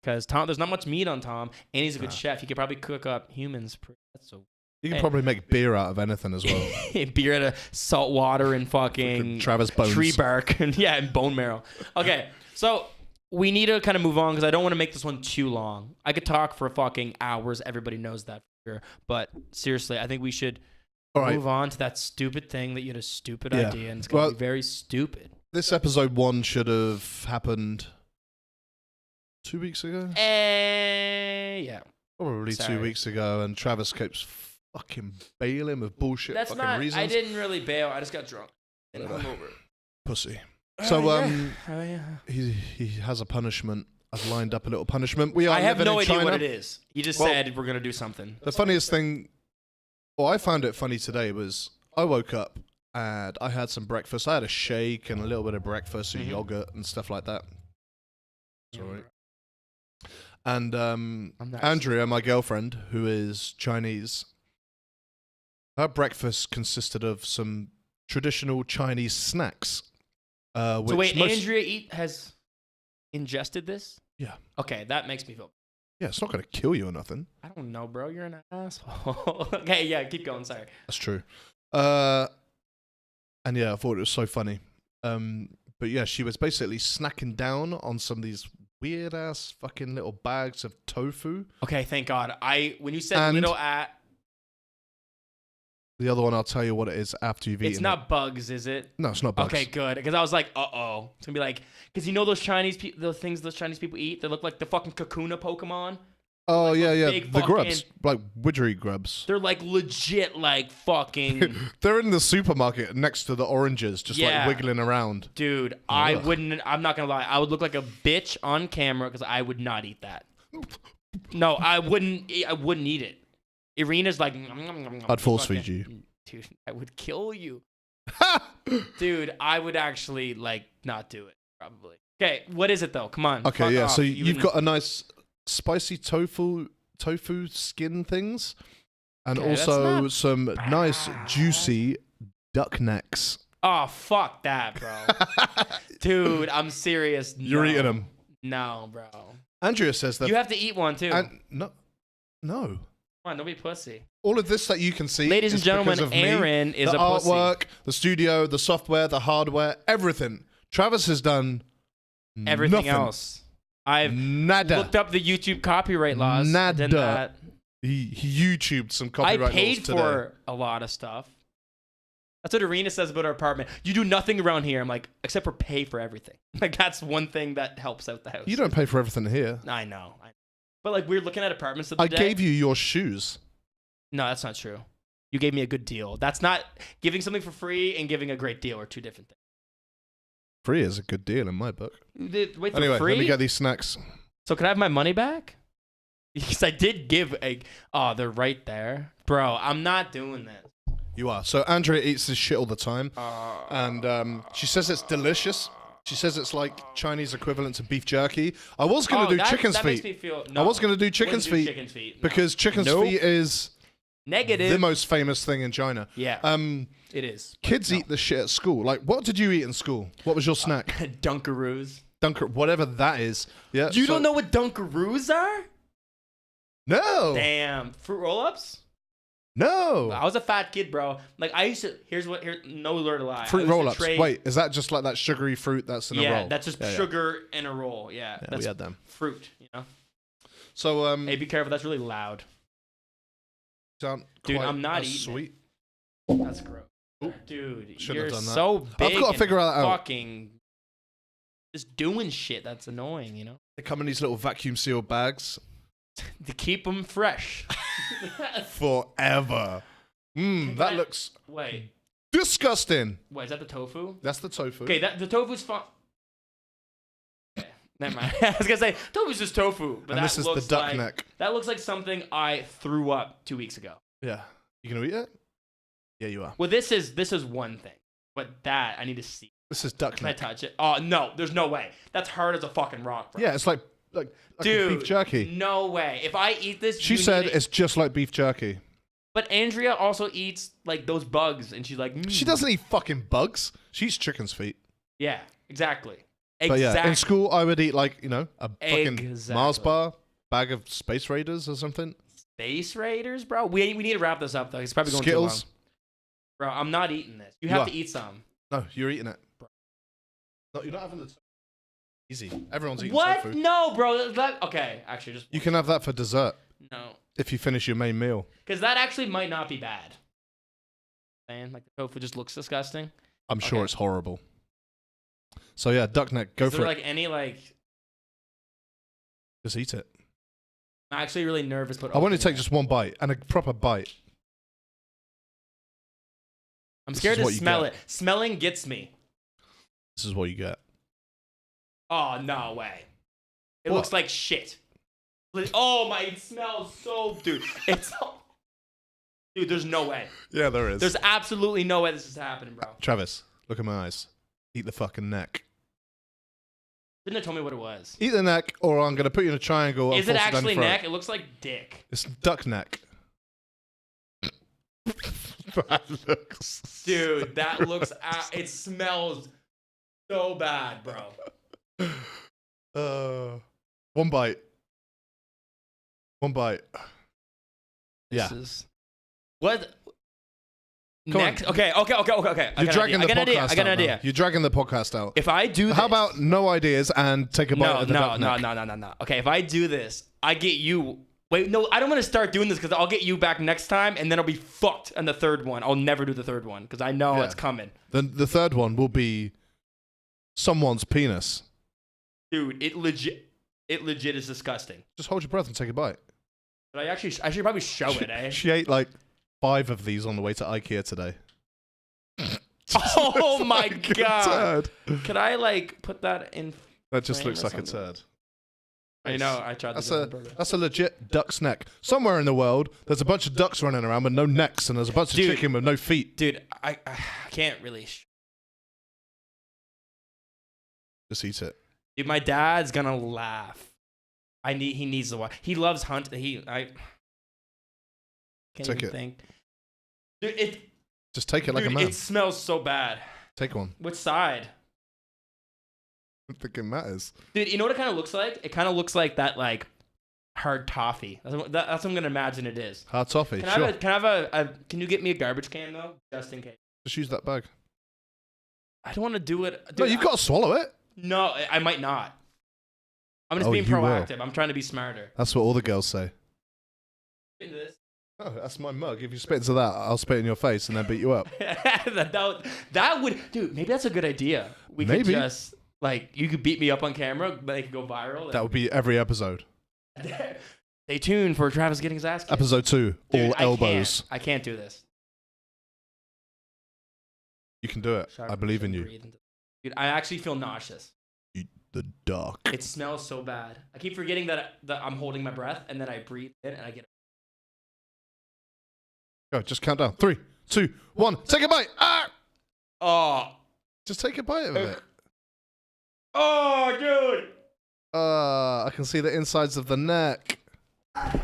because Tom. There's not much meat on Tom, and he's a good chef. He could probably cook up humans. That's so. You can probably make beer out of anything as well. Beer out of salt water and fucking Travis bones. Tree bark and and bone marrow. Okay, so we need to kind of move on because I don't want to make this one too long. I could talk for fucking hours. Everybody knows that for sure. But seriously, I think we should move on to that stupid thing that you had a stupid idea and it's going to be very stupid. This episode 1 should have happened 2 weeks ago? Yeah. Probably 2 weeks ago, and Travis keeps fucking bailing with bullshit That's fucking not, reasons. I didn't really bail. I just got drunk and hungover. pussy. So yeah. he has a punishment. I've lined up a little punishment. I have no idea China. what it is. He just said we're gonna do something. The funniest thing, well, I found it funny today was I woke up and I had some breakfast. I had a shake and a little bit of breakfast, and yogurt and stuff like that. It's all right. And Andrea, my girlfriend, who is Chinese, her breakfast consisted of some traditional Chinese snacks. So wait, Andrea has ingested this? Yeah. Okay, that makes me feel. Yeah, it's not going to kill you or nothing. I don't know, bro. You're an asshole. Okay, yeah, keep going. Sorry. That's true. And yeah, I thought it was so funny. But yeah, she was basically snacking down on some of these weird ass fucking little bags of tofu. Okay, thank God. When you said little the other one, I'll tell you what it is after you've eaten it. It's not bugs, is it? No, it's not bugs. Okay, good. Because I was like, uh-oh. It's going to be like, because you know those Chinese people, those things those Chinese people eat? They look like the fucking Kakuna Pokemon. Oh, like yeah. The grubs. Like widgery grubs. They're like legit like fucking... They're in the supermarket next to the oranges, just like wiggling around. Dude, I'm not going to lie. I would look like a bitch on camera because I would not eat that. No, I wouldn't eat it. Irina's like... I'd force feed you. Dude, I would kill you. Dude, I would actually like not do it, probably. Okay, what is it though? Come on. Okay, yeah, so you've got a nice spicy tofu skin things, and also some nice juicy duck necks. Oh, fuck that, bro. Dude, I'm serious. You're eating them. No, bro. Andrea says that... You have to eat one, too. No. Come on, don't be pussy. All of this that you can see, ladies and gentlemen, Aaron is a pussy. The artwork, the studio, the software, the hardware, everything. Travis has done everything else. I've looked up the YouTube copyright laws. Nada. He YouTubed some copyright laws today. I paid for a lot of stuff. That's what Irina says about our apartment. You do nothing around here. I'm like, except for pay for everything. Like, that's one thing that helps out the house. You don't pay for everything here. I know. But, like, we were looking at apartments the other day. I gave you your shoes. No, that's not true. You gave me a good deal. That's not... Giving something for free and giving a great deal are two different things. Free is a good deal in my book. Wait, anyway, free? Let me get these snacks. So can I have my money back? Because I did give a... Oh, they're right there. Bro, I'm not doing this. You are. So Andrea eats this shit all the time. And she says it's delicious. She says it's like Chinese equivalent to beef jerky. I was going to do chicken's feet. Makes me feel, no, I was going to do chicken's feet. No. Because chicken's feet is... Negative. The most famous thing in China. Yeah. It is. Kids eat the shit at school. Like, what did you eat in school? What was your snack? Dunkaroos. Whatever that is. Yeah. You don't know what Dunkaroos are? No. Damn. Fruit roll-ups? No. I was a fat kid, bro. Like, I used to... Here's no word to lie. Fruit roll-ups. Wait, is that just like that sugary fruit that's in a roll? Yeah, that's just sugar in a roll. Yeah. That's we had them. Fruit, you know? So, hey, be careful. That's really loud. Dude, I'm not eating sweet. That's gross. Ooh. Dude, Shouldn't you're so big. I've got to figure that out. Fucking just doing shit that's annoying, you know? They come in these little vacuum sealed bags. To keep them fresh. Forever. That looks disgusting. Wait, is that the tofu? That's the tofu. Okay, the tofu's fine. Never mind. I was gonna say tofu's just tofu, but and this is the duck neck. That looks like something I threw up 2 weeks ago. Yeah, you gonna eat it? Yeah, you are. Well, this is one thing, but that I need to see. This is duck neck. Can I touch it? Oh no, there's no way. That's hard as a fucking rock, bro. Yeah, it's like dude, beef jerky. No way. If I eat this, she said it's just like beef jerky. But Andrea also eats like those bugs, and she's like, She doesn't eat fucking bugs. She eats chicken's feet. Yeah, exactly. But yeah, in school I would eat like, you know, a fucking Mars bar, bag of Space Raiders or something. Space Raiders, bro? We need to wrap this up though. It's probably going Skittles. too long. Bro, I'm not eating this. You have to eat some. No, you're eating it. Bro. No, you're not having the easy. Everyone's eating what? tofu. No, bro. Okay, actually just you can have that for dessert. No. If you finish your main meal. Because that actually might not be bad. Man, like the tofu just looks disgusting. I'm sure it's horrible. So yeah, duck neck, go for it. Is there like any like... Just eat it. I'm actually really nervous. But I want to take just one bite, and a proper bite. I'm scared to smell it. Smelling gets me. This is what you get. Oh, no way. It What? looks like shit. Oh my, it smells so, dude. Dude, there's no way. Yeah, there is. There's absolutely no way this is happening, bro. Travis, look at my eyes. Eat the fucking neck. Didn't it tell me what it was? Eat the neck, or I'm going to put you in a triangle. Is and it force down actually your throat. neck? It looks like dick. It's duck neck. That looks... Dude, that looks... it smells so bad, bro. One bite. One bite. Yeah. What? Come Next? on. Okay. You're dragging the podcast out. I got an idea. Now. You're dragging the podcast out. If I do this... How about no ideas and take a bite of the duck neck? No. Okay, if I do this, I get you... Wait, no, I don't want to start doing this because I'll get you back next time and then I'll be fucked on the third one. I'll never do the third one because I know it's coming. Then the third one will be someone's penis. Dude, it legit is disgusting. Just hold your breath and take a bite. But I should probably show it, eh? She ate like 5 of these on the way to IKEA today. Oh my like god! Could I like put that in? That just frame looks or like a something? turd. I know. I tried. That's a legit duck's neck. Somewhere in the world, there's a bunch of ducks running around with no necks, and there's a bunch of chicken with no feet. Dude, I can't really. Just eat it. Dude, my dad's gonna laugh. He needs to watch. He loves hunt. I can't Take even it. think. Dude, Just take it like a man. It smells so bad. Take one. Which side? I don't think it matters. Dude, you know what it kind of looks like? It kind of looks like that, like, hard toffee. That's what I'm going to imagine it is. Hard toffee, Can sure. can you get me a garbage can, though? Just in case. Just use that bag. I don't want to do it. Dude, No, you've got to swallow it. No, I might not. I'm just being you will. proactive. I'm trying to be smarter. That's what all the girls say. Into this. Oh, that's my mug. If you spit into that, I'll spit in your face and then beat you up. that would, dude, maybe that's a good idea. We could Maybe. just, like, you could beat me up on camera, but it could go viral. That would be every episode. Stay tuned for Travis getting his ass kicked. Episode 2, Dude, all elbows. I can't do this. You can do it. I believe in you. Dude, I actually feel nauseous. Eat the duck. It smells so bad. I keep forgetting that I'm holding my breath, and then I breathe in, and I get. Go, just count down. 3, 2, 1. Take a bite. Ah! Oh. Just take a bite of it. Oh, dude. I can see the insides of the neck. Okay.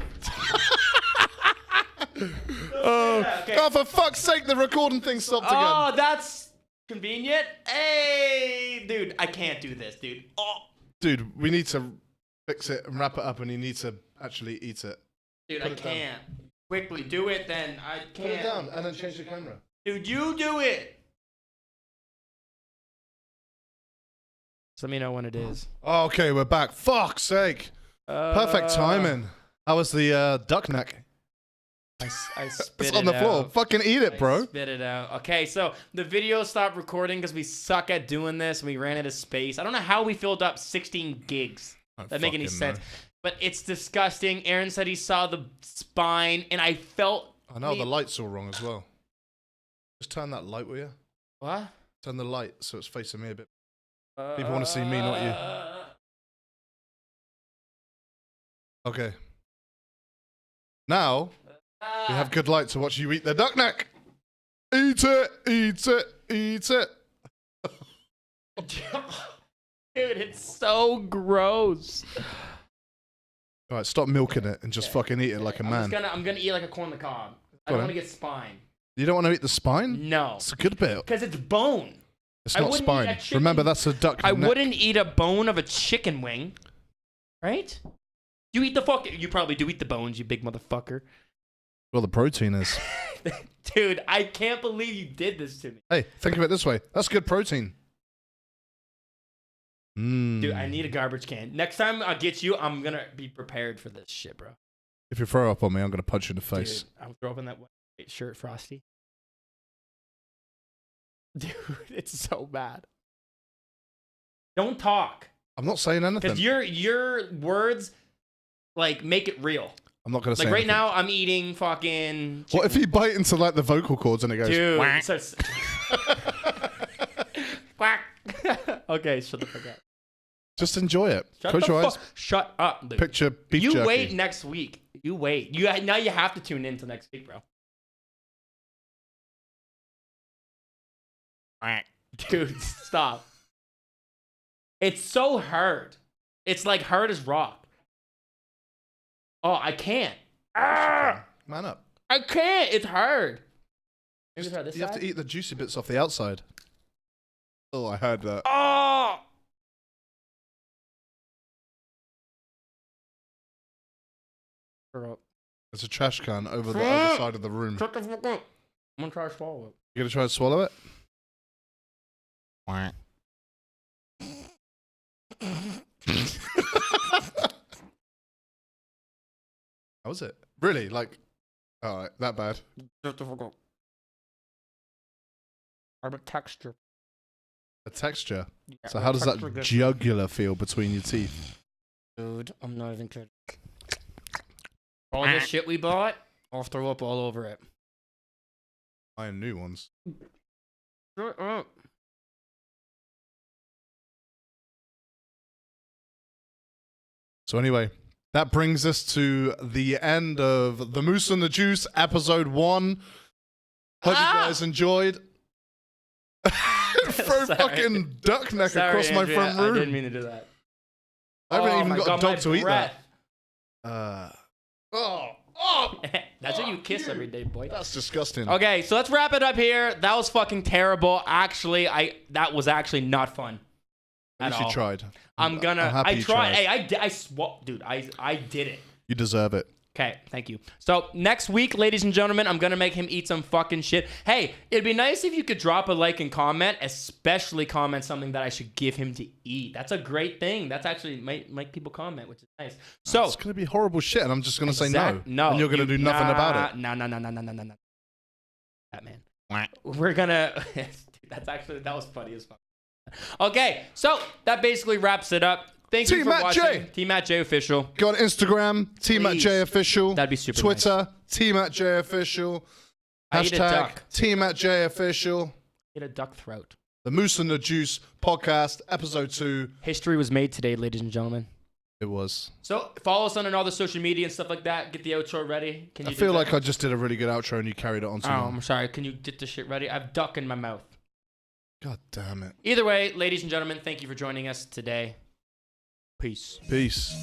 Oh, for fuck's sake, the recording thing stopped again. Oh, that's convenient. Hey, dude, I can't do this, dude. Oh. Dude, we need to fix it and wrap it up, and you need to actually eat it. Dude, Put I it down. can't. Quickly, do it then. I can't. Put it down and then change the camera. Dude, you do it. Just let me know when it is. Okay, we're back. Fuck's sake. Perfect timing. How was the duck neck? I spit It's it on the floor. out. Fucking eat it, bro. Spit it out. Okay, so the video stopped recording because we suck at doing this and we ran out of space. I don't know how we filled up 16 gigs. That make any sense. But it's disgusting. Aaron said he saw the spine, and I felt... I know, the light's all wrong as well. Just turn that light, will you? What? Turn the light so it's facing me a bit. People want to see me, not you. Okay. Now, we have good light to watch you eat the duck neck. Eat it, eat it, eat it. Dude, it's so gross. All right, stop milking it and just fucking eat it like a man. I'm gonna eat like a corn on the cob. I don't want to get spine. You don't want to eat the spine? No. It's a good bit. Because it's bone. It's not spine. Remember, that's a duck neck. Wouldn't eat a bone of a chicken wing. Right? You eat the fuck. You probably do eat the bones, you big motherfucker. Well, the protein is. Dude, I can't believe you did this to me. Hey, think of it this way. That's good protein. Dude, I need a garbage can. Next time I get you, I'm going to be prepared for this shit, bro. If you throw up on me, I'm going to punch you in the face. Dude, I'll throw up in that white shirt, Frosty. Dude, it's so bad. Don't talk. I'm not saying anything. Because your words, like, make it real. I'm not going to say anything. Like, right anything. now, I'm eating fucking... What if you bite into, the vocal cords and it goes... Dude, Whack. Quack. Okay, shut the fuck up. Just enjoy it. Close your eyes. Shut up, Luke. Picture beef You jerky. wait next week. You wait. Now you have to tune in to next week, bro. Dude, stop. It's so hard. It's like hard as rock. Oh, I can't. Man up. I can't. It's hard. Maybe try this You have side? to eat the juicy bits off the outside. Oh, I heard that. Oh! There's a trash can over the other side of the room. Shut the fuck up. I'm gonna try to swallow it. You gonna try to swallow it? How was it? Really? Like, all right, that bad? Shut the fuck up. I'm a texture. A texture. Yeah, So how does that texture good. jugular feel between your teeth? Dude, I'm not even kidding. All this shit we bought, I'll throw up all over it. Buying new ones. Shut up. So anyway, that brings us to the end of The Moose and the Juice, episode 1. Hope you guys enjoyed. Throw Sorry. fucking duck neck Sorry, across my Andrea, front room. I didn't mean to do that. I haven't Oh even my got God, a dog my to eat that. breath. Oh, That's what you kiss every day, boy. that's disgusting. Okay, so let's wrap it up here. That was fucking terrible. Actually, that was actually not fun. At least you tried. I'm gonna. happy I you tried. Hey, dude. I did it. You deserve it. Okay, thank you. So next week, ladies and gentlemen, I'm gonna make him eat some fucking shit. Hey, it'd be nice if you could drop a like and comment, especially comment something that I should give him to eat. That's a great thing. That's actually make people comment, which is nice. So It's gonna be horrible shit, and I'm just gonna say no. No, and you're gonna do nothing about it. No. Batman. We're gonna. Dude, that was funny as fuck. Okay, so that basically wraps it up. Thank you for Tmatj watching. Tmatj Official. Go on Instagram, Tmatj Official. That'd be super Twitter, Tmatj Official. I eat a Hashtag duck. Tmatj Official. Get a duck throat. The Moose and the Juice podcast, episode 2. History was made today, ladies and gentlemen. It was. So follow us on all the social media and stuff like that. Get the outro ready. Can you I feel do like that? I just did a really good outro and you carried it on to Oh, me. I'm sorry. Can you get the shit ready? I have duck in my mouth. God damn it. Either way, ladies and gentlemen, thank you for joining us today. Peace. Peace.